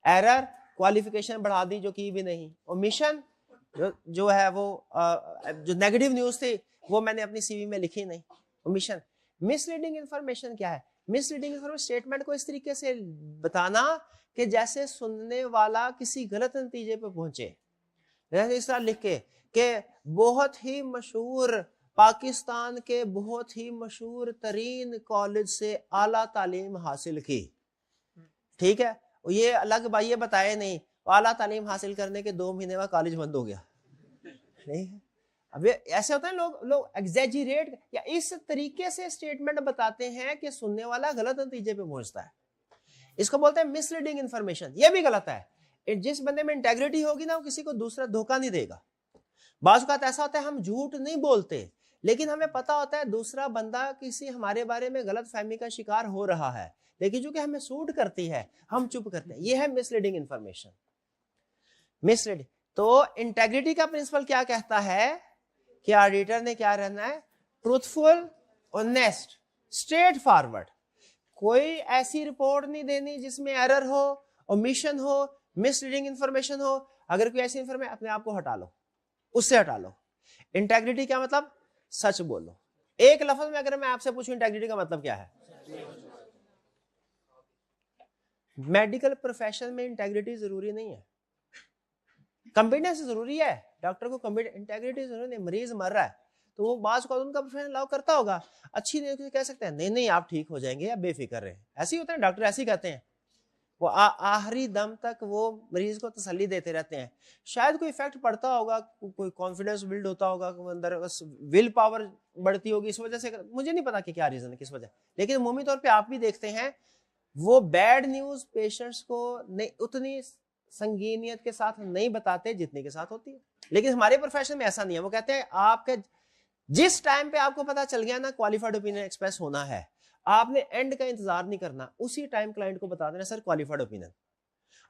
एरर, क्वालिफिकेशन बढ़ा दी जो की भी नहीं। ओमिशन जो है वो जो नेगेटिव न्यूज थी वो मैंने अपनी सीवी में लिखी नहीं, ओमिशन। मिसलीडिंग इंफॉर्मेशन क्या है? मिसलीडिंग इंफॉर्मेशन स्टेटमेंट को इस तरीके से बताना कि जैसे सुनने वाला किसी गलत नतीजे पे पहुंचे। जैसे इस तरह लिख के कि बहुत ही मशहूर, पाकिस्तान के बहुत ही मशहूर तरीन कॉलेज से आला तालीम हासिल की, ठीक है, ये अलग भाई ये बताए नहीं, आला तालीम हासिल करने के 2 महीने बाद कॉलेज बंद हो गया, नहीं है। अब ये ऐसे होता है, लोग एग्जैजरेट या इस तरीके से स्टेटमेंट बताते हैं कि सुनने वाला गलत नतीजे पे पहुंचता है। इसको बोलते हैं मिसलीडिंग इंफॉर्मेशन। ये भी गलत है। जिस बंदे में इंटेग्रिटी होगी ना, वो किसी को दूसरा धोखा नहीं देगा। बाज़ औक़ात ऐसा होता है हम झूठ नहीं बोलते, लेकिन हमें पता होता है दूसरा बंदा किसी हमारे बारे में गलत फहमी का शिकार हो रहा है, लेकिन चूंकि हमें सूट करती है हम चुप करते हैं। ये है मिसलीडिंग इंफॉर्मेशन। मिसलीडिंग। तो इंटेग्रिटी का प्रिंसिपल क्या कहता है कि ऑडिटर ने क्या रहना है? Truthful, honest, straight forward. कोई ऐसी रिपोर्ट नहीं देनी जिसमें एरर हो, ओमिशन हो, मिसलीडिंग इंफॉर्मेशन हो। अगर कोई ऐसी इंफॉर्मेशन, अपने आप को हटा लो, उससे हटा लो। इंटेग्रिटी क्या मतलब? सच बोलो। एक लफ्ज में अगर मैं आपसे पूछूं इंटेग्रिटी का मतलब क्या है? मेडिकल प्रोफेशन में इंटेग्रिटी जरूरी नहीं है, कॉम्पिटेंस जरूरी है। डॉक्टर को इंटेग्रिटी जरूरी नहीं। मरीज मर रहा है तो वो बात को उनका प्रोफेशन अलाउ करता होगा, अच्छी नहीं कह सकते हैं नहीं नहीं आप ठीक हो जाएंगे, आप बेफिक्र रहे। ऐसे ही होता है, डॉक्टर ऐसे ही कहते हैं, वो आखिरी दम तक वो मरीज को तसल्ली देते रहते हैं। शायद कोई इफेक्ट पड़ता होगा, कोई कॉन्फिडेंस बिल्ड होता होगा अंदर, विल पावर बढ़ती होगी इस वजह से, मुझे नहीं पता कि क्या रीजन है, किस वजह। लेकिन उमूमी तौर पे आप भी देखते हैं वो बैड न्यूज पेशेंट्स को नहीं उतनी संगीनियत के साथ नहीं बताते जितने के साथ होती है। लेकिन हमारे प्रोफेशन में ऐसा नहीं है। वो कहते हैं आपके जिस टाइम पे आपको पता चल गया ना क्वालिफाइड ओपिनियन एक्सप्रेस होना है, आपने एंड का इंतजार नहीं करना, उसी टाइम क्लाइंट को बता देना सर क्वालिफाइड ओपिनियन।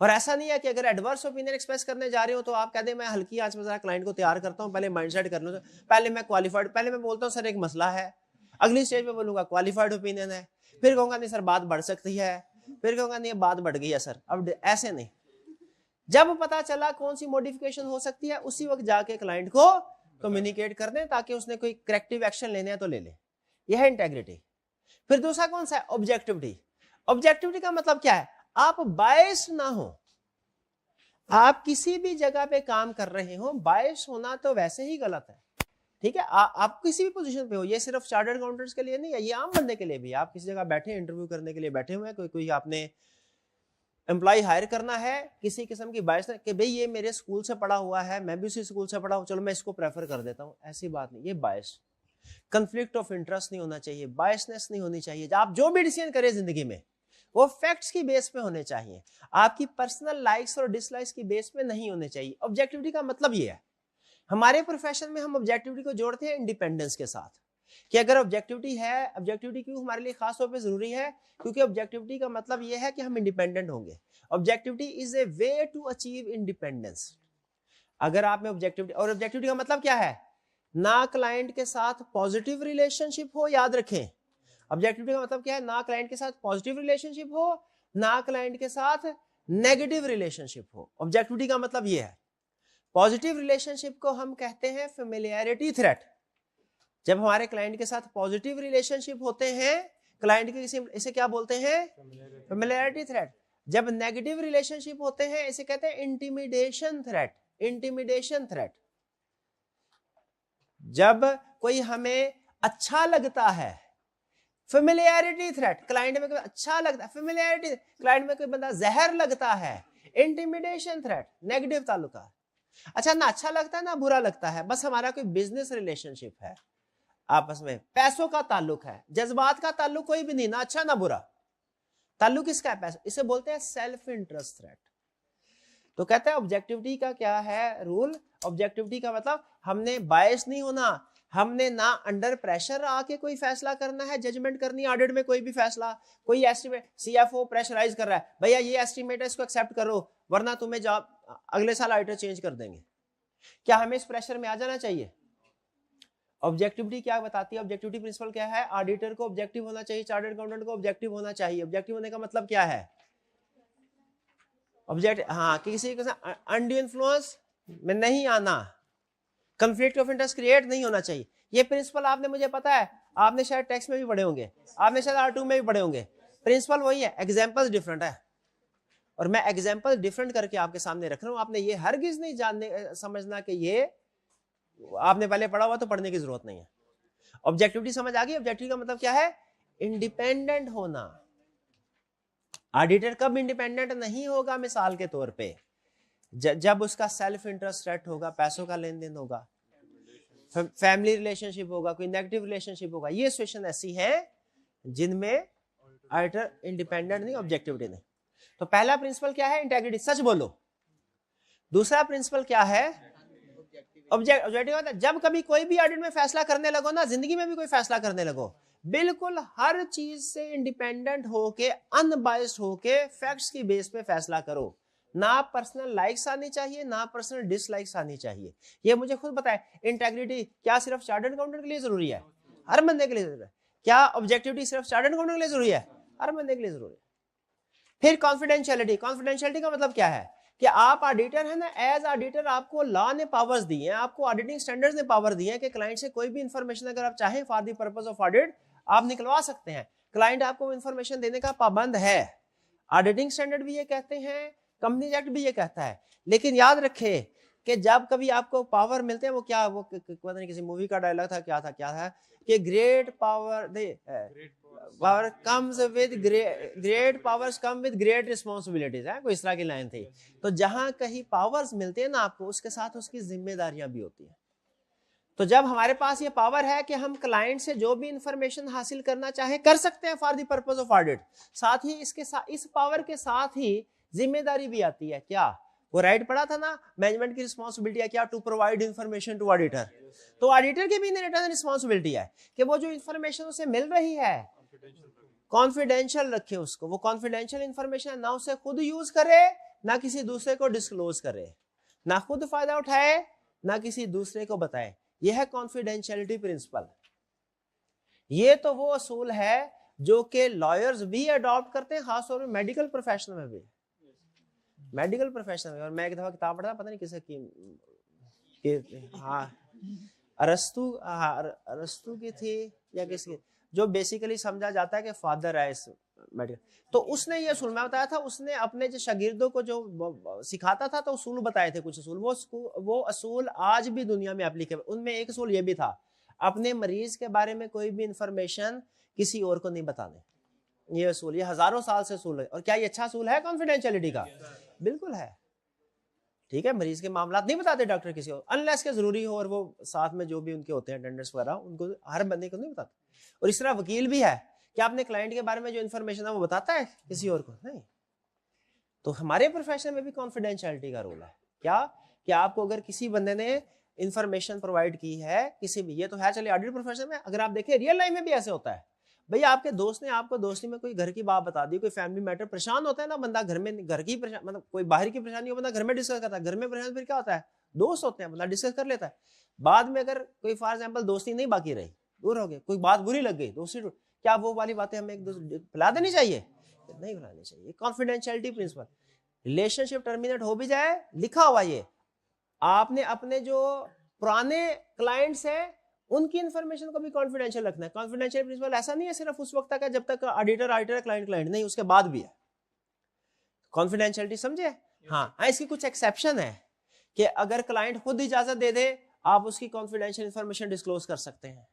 और ऐसा नहीं है कि अगर एडवर्स ओपिनियन एक्सप्रेस करने जा रहे हो तो आप कह दें मैं हल्की आंच में जरा क्लाइंट को तैयार करता हूं, पहले माइंडसेट कर लो, पहले मैं क्वालिफाइड, पहले मैं बोलता हूं सर एक मसला है, अगली स्टेज पे बोलूंगा क्वालिफाइड ओपिनियन है, फिर कहूंगा नहीं सर बात बढ़ सकती है, फिर कहूंगा नहीं बात बढ़ गई है सर। अब ऐसे नहीं, जब पता चला कौन सी मॉडिफिकेशन हो सकती है उसी वक्त जाके क्लाइंट को कम्युनिकेट कर दें ताकि उसने कोई करेक्टिव एक्शन लेने हैं तो ले ले। यह है इंटेग्रिटी। फिर दूसरा कौन सा है? ऑब्जेक्टिविटी। ऑब्जेक्टिविटी का मतलब क्या है? आप बायस ना हो। आप किसी भी जगह पे काम कर रहे हो, बायस होना तो वैसे ही गलत है, ठीक है। आप किसी भी पोजीशन पे हो, ये सिर्फ चार्टर्ड अकाउंटेंट्स के लिए नहीं है, ये आम बंदे के लिए भी। आप किसी जगह बैठे इंटरव्यू करने के लिए बैठे हुए हैं, कोई आपने एम्प्लॉय हायर करना है, किसी किस्म की बायस कि भाई ये मेरे स्कूल से पढ़ा हुआ है, मैं भी उसी स्कूल से पढ़ा हूं, चलो मैं इसको प्रेफर कर देता हूं, ऐसी बात नहीं। ये बायस, कंफ्लिक्ट ऑफ इंटरेस्ट नहीं होना चाहिए, बायसनेस नहीं होनी चाहिए। आप जो भी डिसीजन करें जिंदगी में वो फैक्ट्स की बेस पे होने चाहिए, आपकी पर्सनल लाइक्स और डिसलाइक्स की बेस पे नहीं होने चाहिए। ऑब्जेक्टिविटी का मतलब ये है, हमारे प्रोफेशन में हम ऑब्जेक्टिविटी को जोड़ते हैं इंडिपेंडेंस के साथ, कि अगर ऑब्जेक्टिविटी है, ऑब्जेक्टिविटी क्यों हमारे लिए खास तौर पे जरूरी है? क्योंकि ऑब्जेक्टिविटी का मतलब यह है कि हम इंडिपेंडेंट होंगे। Objectivity is a way to achieve independence. अगर आप में ऑब्जेक्टिविटी, और ऑब्जेक्टिविटी का मतलब क्या है? ना क्लाइंट के साथ पॉजिटिव रिलेशनशिप हो, याद रखें। ऑब्जेक्टिविटी का मतलब क्या है? ना क्लाइंट के साथ पॉजिटिव रिलेशनशिप हो, ना क्लाइंट के साथ नेगेटिव रिलेशनशिप हो। ऑब्जेक्टिविटी का मतलब यह है। पॉजिटिव रिलेशनशिप को हम कहते हैं फेमिलियरिटी थ्रेट। जब हमारे क्लाइंट के साथ पॉजिटिव रिलेशनशिप होते हैं, क्लाइंट के इसे क्या बोलते हैं? Familiarity threat. जब नेगेटिव रिलेशनशिप होते हैं इसे कहते हैं इंटिमिडेशन थ्रेट। Intimidation threat. जब कोई हमें अच्छा लगता है, फेमिलियरिटी थ्रेट। क्लाइंट में कोई अच्छा लगता है, फेमिलियरिटी। क्लाइंट में कोई बंदा जहर लगता है, इंटिमिडेशन थ्रेट, नेगेटिव ताल्लुका। अच्छा, ना अच्छा लगता है ना बुरा लगता है, बस हमारा कोई बिजनेस रिलेशनशिप है, आपस में पैसों का ताल्लुक है, जज्बात का ताल्लुक कोई भी नहीं, ना अच्छा ना बुरा। ताल्लुक किसका है? पैसा। इसे बोलते हैं सेल्फ इंटरेस्ट थ्रेट। तो कहते हैं ऑब्जेक्टिविटी का क्या है रूल, ऑब्जेक्टिविटी का मतलब हमने बायस नहीं होना, हमने ना अंडर प्रेशर आके कोई फैसला करना है, जजमेंट करनी है ऑडिट में कोई भी फैसला, कोई एस्टिमेट सीएफओ प्रेशराइज कर रहा है भैया ये एस्टिमेट है इसको एक्सेप्ट करो वरना तुम्हें जॉब अगले साल ऑडिटर चेंज कर देंगे, क्या हमें इस प्रेशर में आ जाना चाहिए? ऑब्जेक्टिविटी क्या बताती है, ऑब्जेक्टिविटी प्रिंसिपल क्या है, ऑडिटर को ऑब्जेक्टिव होना चाहिए, चार्टर्ड अकाउंटेंट को ऑब्जेक्टिव होना चाहिए। ऑब्जेक्टिव होने का मतलब क्या है, ऑब्जेक्ट हाँ किसी के साथ अनड्यू इन्फ्लुएंस में नहीं आना, कंफ्लिक्ट ऑफ इंटरेस्ट क्रिएट नहीं होना चाहिए। ये प्रिंसिपल आपने मुझे पता है, आपने शायद टेक्स्ट में भी पढ़े होंगे, आपने शायद R2 में भी पढ़े होंगे, प्रिंसिपल वही है, एग्जांपल्स डिफरेंट है और मैं एग्जांपल डिफरेंट करके आपके सामने रख रहा हूं। आपने ये हरगिज नहीं जानने समझना कि ये आपने पहले पढ़ा हुआ तो पढ़ने की जरूरत नहीं है। ऑब्जेक्टिविटी समझ आ गई? ऑब्जेक्टिव का मतलब क्या है, इंडिपेंडेंट होना। ऑडिटर कब इंडिपेंडेंट नहीं होगा? मिसाल के तौर पे जब उसका सेल्फ इंटरेस्ट सेट होगा, पैसों का लेन देन होगा, फैमिली रिलेशनशिप होगा, कोई नेगेटिव रिलेशनशिप होगा, ये सिचुएशन ऐसी है जिनमें ऑडिटर इंडिपेंडेंट नहीं, ऑब्जेक्टिविटी नहीं। तो पहला प्रिंसिपल क्या है, इंटेग्रिटी, सच बोलो। दूसरा प्रिंसिपल क्या है, ऑब्जेक्टिव। जब कभी कोई भी ऑडिट में फैसला करने लगो ना, जिंदगी में भी कोई फैसला करने लगो, बिल्कुल हर चीज से इंडिपेंडेंट होके, अनबायस्ड होके, फैक्ट्स की बेस पे फैसला करो। ना पर्सनल लाइक्स आनी चाहिए, ना पर्सनल डिसलाइक्स आनी चाहिए। ये मुझे खुद पता है। इंटेग्रिटी क्या सिर्फ चार्टर्ड अकाउंटेंट के लिए जरूरी है? हर बंदे के लिए जरूरी है। क्या ऑब्जेक्टिविटी सिर्फ चार्टर्ड अकाउंटेंट के लिए जरूरी है? हर बंदे के लिए जरूरी है। फिर कॉन्फिडेंशियलिटी, कॉन्फिडेंशियलिटी का मतलब क्या है कि आप ऑडिटर है ना, एज ऑडिटर आपको लॉ ने पावर्स दी हैं, आपको ऑडिटिंग स्टैंडर्ड्स ने पावर दी है कि क्लाइंट से कोई भी इंफॉर्मेशन अगर आप चाहें for the purpose of audit आप निकलवा सकते हैं। क्लाइंट आपको इंफॉर्मेशन देने का पाबंद है। ऑडिटिंग स्टैंडर्ड भी ये कहते हैं, कंपनीज एक्ट भी ये कहता है। लेकिन याद रखे कि जब कभी आपको पावर मिलते हैं, वो क्या, वो पता नहीं किसी मूवी का डायलॉग था, क्या था कि great power power comes with great powers come with great responsibilities है, कोई इस तरह की लाइन थी। तो जहां कहीं पावर्स मिलते हैं ना आपको, उसके साथ उसकी जिम्मेदारियां भी होती हैं। तो जब हमारे पास ये पावर है कि हम क्लाइंट से जो भी इंफॉर्मेशन हासिल करना चाहे कर सकते हैं for the purpose of audit, साथ ही इसके साथ, इस पावर के साथ ही जिम्मेदारी भी आती है। क्या वो राइट पढ़ा था ना, मैनेजमेंट की रिस्पॉन्सिबिलिटी है क्या, to provide information to auditor. तो ऑडिटर की भी रिटर्न रिस्पॉन्सिबिलिटी है कि वो जो इंफॉर्मेशन उसे मिल रही है कॉन्फिडेंशियल रखे उसको, वो कॉन्फिडेंशियल इंफॉर्मेशन ना उसे खुद यूज करे, ना किसी दूसरे को डिस्क्लोज करे, ना खुद फायदा उठाए, ना किसी दूसरे को बताए। यह है कॉन्फिडेंशियलिटी प्रिंसिपल। ये तो वो असूल है जो कि लॉयर्स भी अडॉप्ट करते हैं, खासतौर में मेडिकल प्रोफेशन में भी, मेडिकल प्रोफेशन में। और मैं एक दफा किताब पढ़ा, पता नहीं किसे की हाँ अरस्तु की थी या किसी, जो बेसिकली समझा जाता है कि फादर है इस मेडिकल। तो उसने ये असूल मैं बताया था, उसने अपने जो शागिर्दों को जो सिखाता था तो असूल बताए थे कुछ असूल, वो असूल आज भी दुनिया में एप्लीकेबल। उनमें एक असूल ये भी था, अपने मरीज के बारे में कोई भी इंफॉर्मेशन किसी और को नहीं बताने। ये असूल, ये हजारों साल से असूल है। और क्या ये अच्छा असूल है कॉन्फिडेंशियलिटी का? बिल्कुल है। ठीक है, मरीज के मामला नहीं बताते डॉक्टर किसी और, अनलेस के जरूरी हो, और वो साथ में जो भी उनके होते हैं अटेंडेंट्स वगैरह, उनको हर बंदे को नहीं बताते। और इस तरह वकील भी है कि अपने क्लाइंट के बारे में जो इन्फॉर्मेशन है वो बताता है किसी और को नहीं। तो हमारे प्रोफेशन में भी कॉन्फिडेंशियलिटी का रोल है। क्या कि आपको अगर किसी बंदे ने इंफॉर्मेशन प्रोवाइड की है किसी भी, ये तो है चलिए ऑडिट प्रोफेशन में, अगर आप देखें रियल लाइफ में भी ऐसे होता है। भैया आपके दोस्त ने आपको दोस्ती में कोई घर की बात बता दी, कोई फैमिली मैटर, परेशान होता है ना बंदा घर में, घर की मतलब कोई बाहर की परेशानी हो बंदा घर में डिस्कस करता है, घर में परेशान फिर क्या होता है, दोस्त होते हैं, बंदा डिस्कस कर लेता है। बाद में अगर कोई फॉर एग्जाम्पल दोस्ती नहीं बाकी रही, दूर हो गए, कोई बात बुरी लग गई, दोस्ती टूट, क्या वो वाली बातें हमें एक दूसरे फैला देनी चाहिए? नहीं फैलानी चाहिए। कॉन्फिडेंशियलिटी प्रिंसिपल, रिलेशनशिप टर्मिनेट हो भी जाए, लिखा हुआ ये, आपने अपने जो पुराने क्लाइंट्स हैं उनकी इंफॉर्मेशन को भी कॉन्फिडेंशियल रखना है। कॉन्फिडेंशियल प्रिंसिपल ऐसा नहीं है सिर्फ उस वक्त तक है जब तक ऑडिटर क्लाइंट नहीं, उसके बाद भी है कॉन्फिडेंशियलिटी, समझे? हाँ, इसकी कुछ एक्सेप्शन है कि अगर क्लाइंट खुद इजाजत दे दे आप उसकी कॉन्फिडेंशियल इंफॉर्मेशन डिस्क्लोज कर सकते हैं।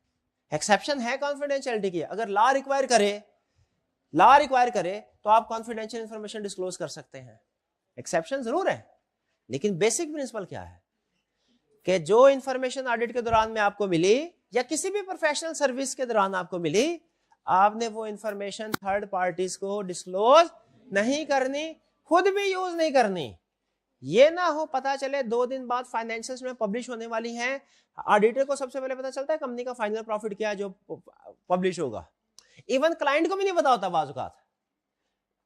एक्सेप्शन है कॉन्फिडेंशियलिटी की, अगर लॉ रिक्वायर करे तो आप कॉन्फिडेंशियल इंफॉर्मेशन डिस्क्लोज कर सकते हैं। एक्सेप्शन जरूर है, लेकिन बेसिक प्रिंसिपल क्या है कि जो इंफॉर्मेशन ऑडिट के दौरान में आपको मिली या किसी भी प्रोफेशनल सर्विस के दौरान आपको मिली, आपने वो इंफॉर्मेशन थर्ड पार्टीज को डिस्क्लोज नहीं करनी, खुद भी यूज नहीं करनी। ये ना हो पता चले 2 दिन बाद फाइनेंशियल्स में पब्लिश होने वाली हैं, ऑडिटर को सबसे पहले पता चलता है कंपनी का फाइनल प्रॉफिट क्या है जो पब्लिश होगा, इवन क्लाइंट को भी नहीं पता होता बाज़ औक़ात,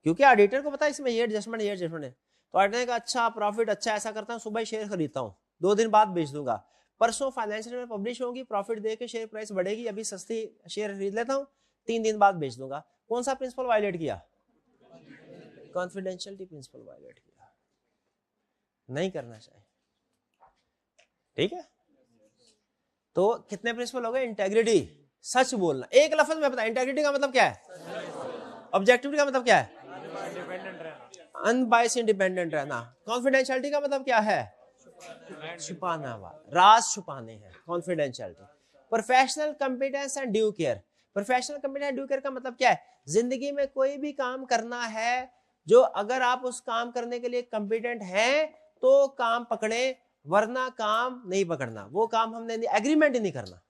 क्योंकि ऑडिटर को पता है इसमें ये एडजस्टमेंट है। तो ऑडिटर ने कहा अच्छा प्रॉफिट अच्छा, ऐसा करता हूँ सुबह ही शेयर खरीदता हूँ, 2 दिन बाद बेच दूंगा, परसों फाइनेंशियल में पब्लिश होगी, प्रॉफिट दे के शेयर प्राइस बढ़ेगी, अभी सस्ती शेयर खरीद लेता हूँ, 3 दिन बाद बेच दूंगा। कौन सा प्रिंसिपल वायलेट किया? कॉन्फिडेंशियलिटी प्रिंसिपल वायलेट किया। नहीं करना चाहिए, ठीक है। तो कितने प्रिंसिपल हो गए? इंटेग्रिटी, सच बोलना, एक लफ्ज में पता। इंटेग्रिटी का मतलब क्या है? ऑब्जेक्टिविटी का मतलब क्या है? अनबायस्ड इंडिपेंडेंट रहना। कॉन्फिडेंशियलिटी का मतलब क्या है? छुपाना, राज छुपाने हैं, confidentiality. Professional competence and due care. Professional competence and due care का मतलब क्या है? जिंदगी में कोई भी काम करना है जो अगर आप उस काम करने के लिए कंपिटेंट हैं तो काम पकड़े, वरना काम नहीं पकड़ना। वो काम हमने एग्रीमेंट ही नहीं करना,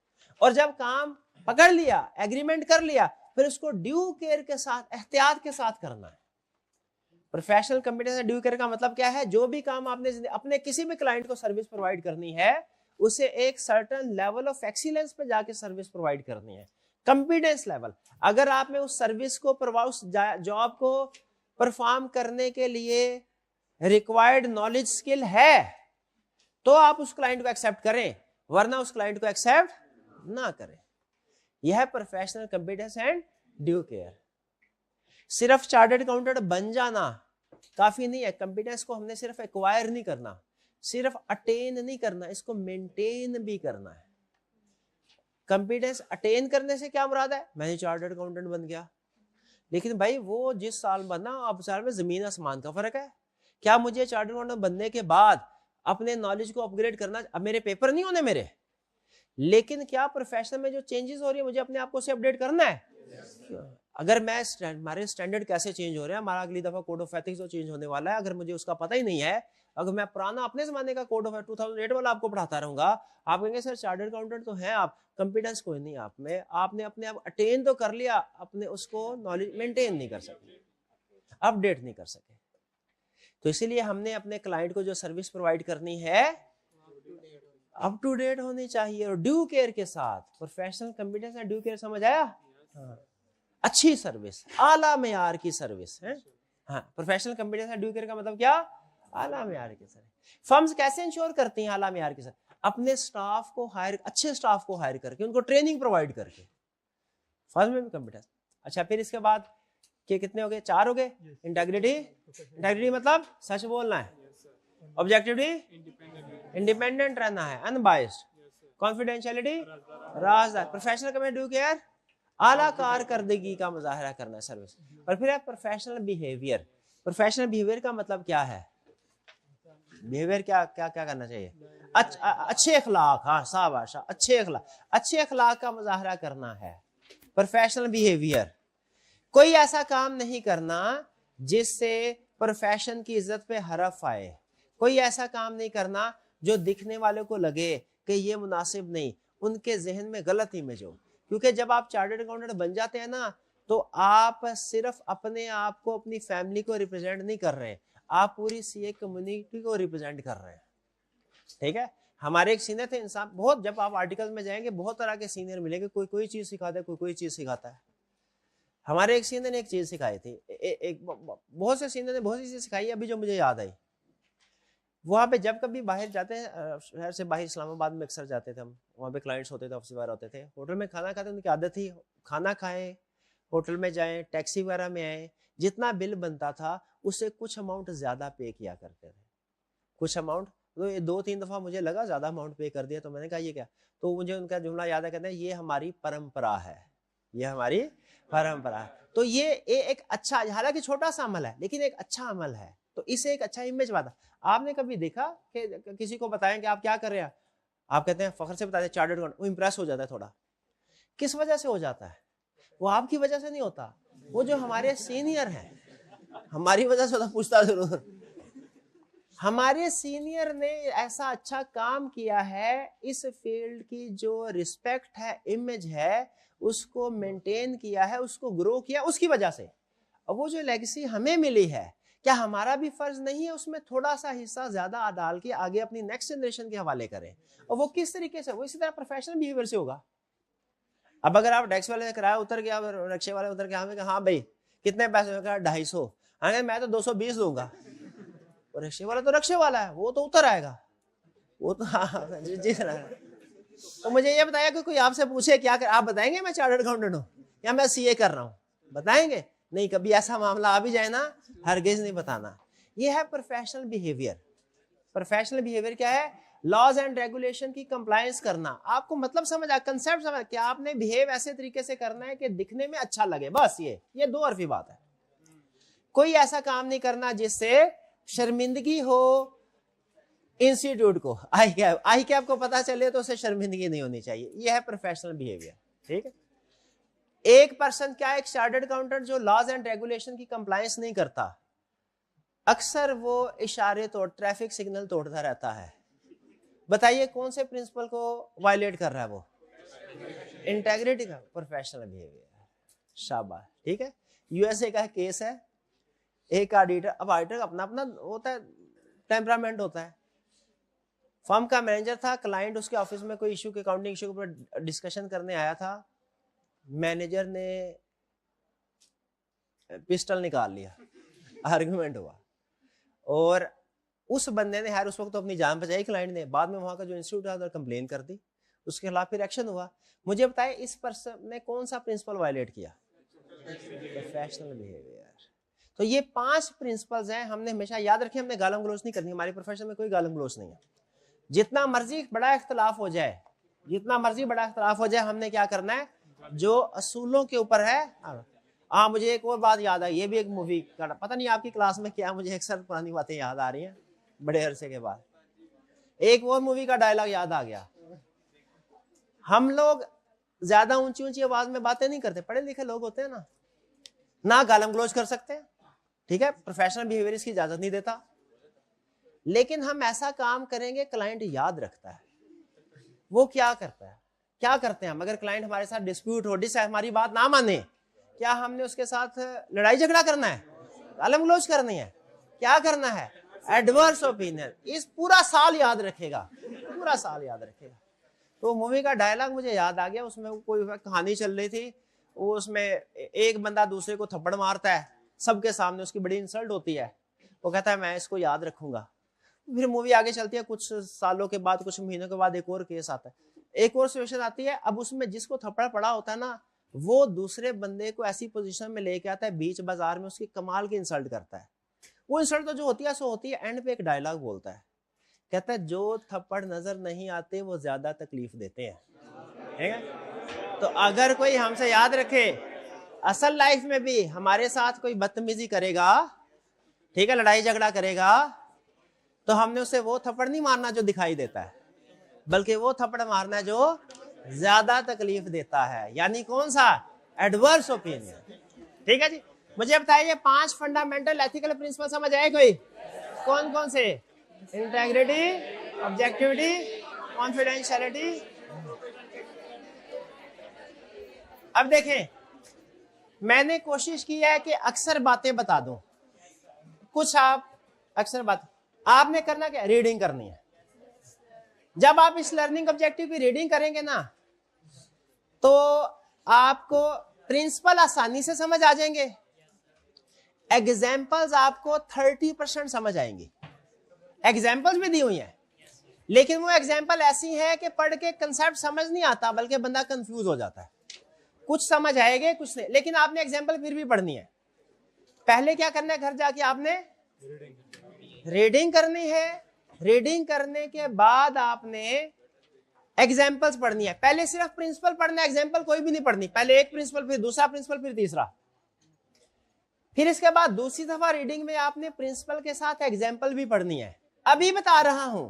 और जब काम पकड़ लिया, एग्रीमेंट कर लिया, फिर उसको ड्यू केयर के साथ, एहतियात के साथ करना है। Professional competence and due care का मतलब क्या है? जो भी काम आपने अपने किसी भी क्लाइंट को सर्विस प्रोवाइड करनी है, उसे एक सर्टेन लेवल ऑफ एक्सीलेंस पे जाके सर्विस प्रोवाइड करनी है, कंपिटेंस लेवल। अगर आप में उस सर्विस को, उस जॉब को परफॉर्म करने के लिए रिक्वायर्ड नॉलेज स्किल है तो आप उस क्लाइंट को एक्सेप्ट करें, वरना उस क्लाइंट को एक्सेप्ट ना करें। यह है professional competence and due care. सिर्फ चार्टर्ड अकाउंटेंट बन जाना काफी नहीं है। कंपिटेंस को हमने सिर्फ एक्वायर नहीं करना, सिर्फ अटेन नहीं करना, इसको मेंटेन भी करना है। कंपिटेंस अटेन करने से क्या मुराद है? मैंने चार्टर्ड अकाउंटेंट बन गया, लेकिन भाई वो जिस साल बना, अब साल में जमीन आसमान का फर्क है। क्या मुझे चार्टर्ड अकाउंटेंट बनने के बाद अपने नॉलेज को अपग्रेड करना? अब मेरे पेपर नहीं होने मेरे, लेकिन क्या प्रोफेशन में जो चेंजेस हो रही है मुझे अपने आप को उससे अपडेट करना है। अगर मैं हमारे स्टैंडर्ड कैसे चेंज हो रहे हैं, हमारा अगली दफा कोड ऑफ एथिक्स जो चेंज होने वाला है, अगर मुझे उसका पता ही नहीं है, अगर मैं पुराना अपने जमाने का कोड ऑफ 2008 वाला आपको पढ़ाता रहूंगा, आप कहेंगे सर चार्टर्ड अकाउंटेंट तो हैं आप, कॉन्फिडेंस कोई नहीं आप में, आपने अपने आप अटेन तो कर लिया, अपने उसको नॉलेज मेंटेन नहीं कर सके, अपडेट नहीं कर सके। तो इसीलिए हमने अपने क्लाइंट को जो सर्विस प्रोवाइड करनी है अप टू डेट होनी चाहिए, और ड्यू केयर के साथ। Professional competence and due care समझ आया? हाँ। अच्छी सर्विस, आला मेयार की सर्विस है। हाँ, professional competence and due care का मतलब क्या? आला मेयार की सर्विस। फर्म्स कैसे इंश्योर करती हैं आला मेयार की सर्विस? अपने स्टाफ को हायर, अच्छे स्टाफ को हायर करके, उनको ट्रेनिंग प्रोवाइड करके, फर्म में भी कंपिटेंस। अच्छा, फिर इसके बाद के कितने हो गए? 4 हो गए। इंटेग्रिटी, इंटेग्रिटी मतलब सच बोलना है, ऑब्जेक्टिविटी इंडिपेंडेंट रहना है, अनबायस्ड, कॉन्फिडेंशियलिटी राजदार, प्रोफेशनल कंपिटेंस ड्यू केयर आला कारकर्दगी का मुजाहरा करना है सर्विस। और फिर है प्रोफेशनल बिहेवियर। प्रोफेशनल बिहेवियर का मतलब क्या है? बिहेवियर क्या क्या क्या करना चाहिए? अच्छे अखलाक, हाँ शाबाश, अच्छे अखलाक, अच्छे अखलाक का मुजाहरा करना है प्रोफेशनल बिहेवियर। कोई ऐसा काम नहीं करना जिससे प्रोफेशन की इज्जत पे हरफ आए, कोई ऐसा काम नहीं करना जो दिखने वालों को लगे कि ये मुनासिब नहीं, उनके जहन में गलत इमेज हो। क्योंकि जब आप चार्टर्ड अकाउंटेंट बन जाते हैं ना, तो आप सिर्फ अपने आप को, अपनी फैमिली को रिप्रेजेंट नहीं कर रहे हैं, आप पूरी सीए कम्युनिटी को रिप्रेजेंट कर रहे हैं। ठीक है, हमारे एक सीनियर थे इंसान, बहुत, जब आप आर्टिकल में जाएंगे बहुत तरह के सीनियर मिलेंगे, कोई कोई चीज सिखाता है, कोई कोई चीज सिखाता है। हमारे एक सीनियर ने एक चीज सिखाई थी, बहुत से सीनियर ने बहुत सी चीज सिखाई, अभी जो मुझे याद आई। वहाँ पे जब कभी बाहर जाते हैं, शहर से बाहर इस्लामाबाद में अक्सर जाते थे हम, वहाँ पे क्लाइंट्स होते थे, ऑफिस वगैरह होते थे, होटल में खाना खाते, उनकी आदत थी खाना खाएं, होटल में जाएं, टैक्सी वगैरह में आए, जितना बिल बनता था उससे कुछ अमाउंट ज्यादा पे किया करते थे, कुछ अमाउंट। तो ये 2-3 दफा मुझे लगा ज्यादा अमाउंट पे कर दिया, तो मैंने कहा ये क्या? तो मुझे उनका जुमला याद है, कहते हैं ये हमारी परंपरा है, ये हमारी परंपरा है। तो ये एक अच्छा, हालांकि छोटा सा अमल है, लेकिन एक अच्छा अमल है, तो इसे एक अच्छा इमेज बात। आपने कभी देखा कि किसी को बताएं कि आप क्या कर रहे हैं, आप कहते हैं फखर से बताते हैं चार्टर्ड अकाउंटेंट, वो इंप्रेस हो जाता है थोड़ा। किस वजह से हो जाता है? वो आपकी वजह से नहीं होता, वो जो हमारे सीनियर हैं, हमारी वजह से होता, पूछता जरूर। हमारे सीनियर ने ऐसा अच्छा काम किया है, इस फील्ड की जो रिस्पेक्ट है, इमेज है, उसको मेंटेन किया है, उसको ग्रो किया उसकी वजह से। और वो जो लेगेसी हमें मिली है क्या हमारा भी फर्ज नहीं है उसमें थोड़ा सा हिस्सा ज्यादा डाल के आगे अपनी नेक्स्ट जनरेशन के हवाले करें? और वो किस तरीके से? वो इसी तरह प्रोफेशनल बिहेवियर से होगा। अब अगर आप टैक्स वाले ने किराया उतर गया, रिक्शे वाले उतर गया, हमें कहा हाँ भाई कितने पैसे में? कहा 250। हाँ मैं तो 220 दूंगा। और रिक्शे वाला तो रिक्शे वाला है, वो तो उतर आएगा, वो तो हाँ जी। तो मुझे ये बताया कि कोई आपसे पूछे क्या कर, आप बताएंगे मैं चार्टर्ड अकाउंटेंट हूँ या मैं सीए कर रहा हूँ? बताएंगे नहीं। कभी ऐसा मामला आ भी जाए ना, हरगिज नहीं बताना। ये है प्रोफेशनल बिहेवियर। प्रोफेशनल बिहेवियर क्या है? लॉज एंड रेगुलेशन की कंप्लायंस करना। आपको मतलब समझ आ, कंसेप्ट समझ कि आपने बिहेव ऐसे तरीके से करना है कि दिखने में अच्छा लगे, बस ये दो अरफी बात है। कोई ऐसा काम नहीं करना जिससे शर्मिंदगी हो इंस्टीट्यूट को। आई कैप को पता चले तो उसे शर्मिंदगी नहीं होनी चाहिए। यह है प्रोफेशनल बिहेवियर। ठीक है। एक पर्सन क्या, एक चार्टर्ड अकाउंटेंट जो लॉज एंड रेगुलेशन की कंप्लायंस नहीं करता, अक्सर वो इशारे तोड़, ट्रैफिक सिग्नल तोड़ता रहता है। बताइए कौन से प्रिंसिपल को वायलेट कर रहा है वो? इंटेग्रिटी का। Professional behaviour. शाबाश। ठीक है। यूएसए का केस है, एक ऑडिटर, अब ऑडिटर अपना अपना होता है, टेम्परामेंट होता है। फर्म का मैनेजर था, क्लाइंट उसके ऑफिस में कोई इशू के, अकाउंटिंग इशू के ऊपर डिस्कशन करने आया था। मैनेजर ने पिस्टल निकाल लिया, आर्गुमेंट हुआ और उस बंदे ने, यार उस वक्त तो अपनी जान बचाई क्लाइंट ने, बाद में वहां का जो इंस्टीट्यूट था उधर कंप्लेन कर दी, उसके खिलाफ फिर एक्शन हुआ। मुझे बताए इस पर्सन ने कौन सा प्रिंसिपल वायलेट किया? Professional behaviour. तो ये 5 प्रिंसिपल्स हैं, हमने हमेशा याद रखें। हमने गालम गलोच नहीं करनी, हमारी प्रोफेशन में कोई गालम गलोच नहीं है। जितना मर्जी बड़ा इख्तलाफ हो जाए, जितना मर्जी बड़ा इख्तलाफ हो जाए, हमने क्या करना है? जो असूलों के ऊपर है। हाँ मुझे एक और बात याद आई, ये भी एक मूवी का, पता नहीं आपकी क्लास में क्या, मुझे अक्सर पुरानी बातें याद आ रही हैं बड़े अरसे के बाद। एक और मूवी का डायलॉग याद आ गया। हम लोग ज्यादा ऊंची ऊंची आवाज में बातें नहीं करते, पढ़े लिखे लोग होते हैं ना गालम गलोच कर सकते हैं। ठीक है। प्रोफेशनल बिहेवियर इसकी इजाजत नहीं देता, लेकिन हम ऐसा काम करेंगे क्लाइंट याद रखता है। वो क्या करता है, क्या करते हैं हम? अगर क्लाइंट हमारे साथ डिस्प्यूट हो, हमारी बात ना माने, क्या हमने उसके साथ लड़ाई झगड़ा करना है? गालम गलोच करनी है? क्या करना है? Adverse opinion. इस पूरा साल याद रखेगा, पूरा साल याद रखेगा। तो मूवी का डायलॉग मुझे याद आ गया, उसमें कोई कहानी चल रही थी, वो उसमें एक बंदा दूसरे को थप्पड़ मारता है सबके सामने, उसकी बड़ी इंसल्ट होती है, वो कहता है मैं इसको याद रखूंगा। फिर मूवी आगे चलती है, कुछ सालों के बाद, कुछ महीनों के बाद एक और केस आता है, एक और सिचुएशन आती है। अब उसमें जिसको थप्पड़ पड़ा होता है ना, वो दूसरे बंदे को ऐसी पोजीशन में लेके आता है बीच बाजार में, उसकी कमाल की इंसल्ट करता है। वो इंसल्ट तो जो होती है सो होती है, एंड पे एक डायलॉग बोलता है, कहता है जो थप्पड़ नजर नहीं आते वो ज्यादा तकलीफ देते हैं। ठीक है। तो अगर कोई हमसे याद रखे, असल लाइफ में भी हमारे साथ कोई बदतमीजी करेगा, ठीक है, लड़ाई झगड़ा करेगा, तो हमने उसे वो थप्पड़ नहीं मारना जो दिखाई देता है, बल्कि वो थप्पड़ मारना है जो ज्यादा तकलीफ देता है। यानी कौन सा? Adverse opinion. ठीक है जी। मुझे बताइए 5 फंडामेंटल एथिकल प्रिंसिपल समझ आए कोई? कौन कौन से? Integrity, objectivity, confidentiality. अब देखें, मैंने कोशिश की है कि अक्सर बातें बता दूं, कुछ आप अक्सर बात, आपने करना क्या? रीडिंग करनी है। जब आप इस लर्निंग ऑब्जेक्टिव की रीडिंग करेंगे ना, तो आपको प्रिंसिपल आसानी से समझ आ जाएंगे, एग्जाम्पल्स आपको 30% समझ आएंगी। एग्जाम्पल्स भी दी हुई हैं, लेकिन वो एग्जाम्पल ऐसी है कि पढ़ के कंसेप्ट समझ नहीं आता, बल्कि बंदा कंफ्यूज हो जाता है। कुछ समझ आएंगे कुछ नहीं, लेकिन आपने एग्जाम्पल फिर भी पढ़नी है। पहले क्या करना है? घर जाके आपने रीडिंग करनी है। रीडिंग करने के बाद आपने एग्जाम्पल्स पढ़नी है। पहले सिर्फ प्रिंसिपल पढ़ना है, एग्जाम्पल कोई भी नहीं पढ़नी। पहले एक प्रिंसिपल, फिर दूसरा प्रिंसिपल, फिर तीसरा, फिर इसके बाद दूसरी दफा रीडिंग में आपने प्रिंसिपल के साथ एग्जाम्पल भी पढ़नी है। अभी बता रहा हूं,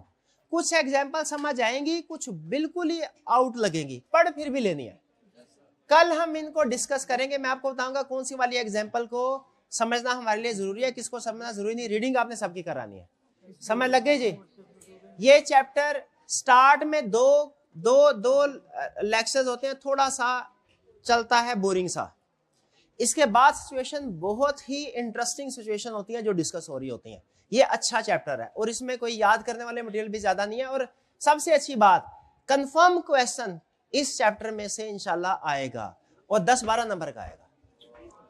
कुछ एग्जाम्पल समझ आएंगी, कुछ बिल्कुल ही आउट लगेंगी, पढ़ फिर भी लेनी है। कल हम इनको डिस्कस करेंगे, मैं आपको बताऊंगा कौन सी वाली एग्जाम्पल को समझना हमारे लिए जरूरी है, किसको समझना जरूरी नहीं। रीडिंग आपने सबकी करानी है। समझ लग गई जी? ये चैप्टर स्टार्ट में दो लेक्चर्स होते हैं, थोड़ा सा चलता है बोरिंग सा। इसके बाद सिचुएशन बहुत ही इंटरेस्टिंग सिचुएशन होती है जो डिस्कस हो रही होती है। ये अच्छा चैप्टर है और इसमें कोई याद करने वाले मटेरियल भी ज्यादा नहीं है। और सबसे अच्छी बात, कंफर्म क्वेश्चन इस चैप्टर में से इंशाल्लाह आएगा और 10-12 नंबर का आएगा,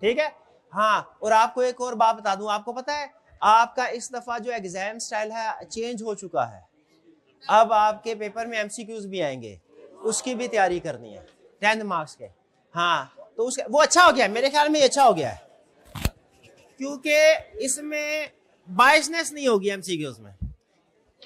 ठीक है। हाँ, और आपको एक और बात बता दूं, आपको पता है आपका इस दफा जो एग्जाम स्टाइल है चेंज हो चुका है। अब आपके पेपर में एमसीक्यूज भी आएंगे, उसकी भी तैयारी करनी है 10 मार्क्स के। हाँ, तो उसके वो अच्छा हो गया, मेरे ख्याल में ये अच्छा हो गया है, क्योंकि इसमें बायसनेस नहीं होगी एमसीक्यूज में।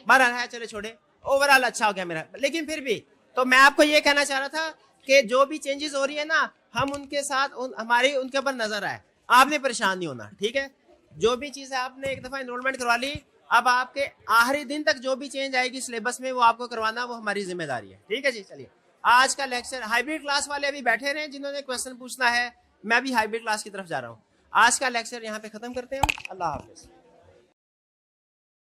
बहरहाल है, चले छोड़े, ओवरऑल अच्छा हो गया मेरा। लेकिन फिर भी तो मैं आपको ये कहना चाह रहा था कि जो भी चेंजेस हो रही है ना, हम उनके साथ हमारी उनके ऊपर नजर आए, आपने परेशान नहीं होना, ठीक है। जो भी चीज है आपने एक दफा एनरोलमेंट करवा ली, अब आपके आखिरी दिन तक जो भी चेंज आएगी सिलेबस में वो आपको करवाना, वो हमारी जिम्मेदारी है, ठीक है जी। चलिए, आज का लेक्चर, हाइब्रिड क्लास वाले अभी बैठे रहे, जिन्होंने क्वेश्चन पूछना है, मैं भी हाइब्रिड क्लास की तरफ जा रहा हूँ। आज का लेक्चर यहाँ पे खत्म करते हैं। अल्लाह हाफिज।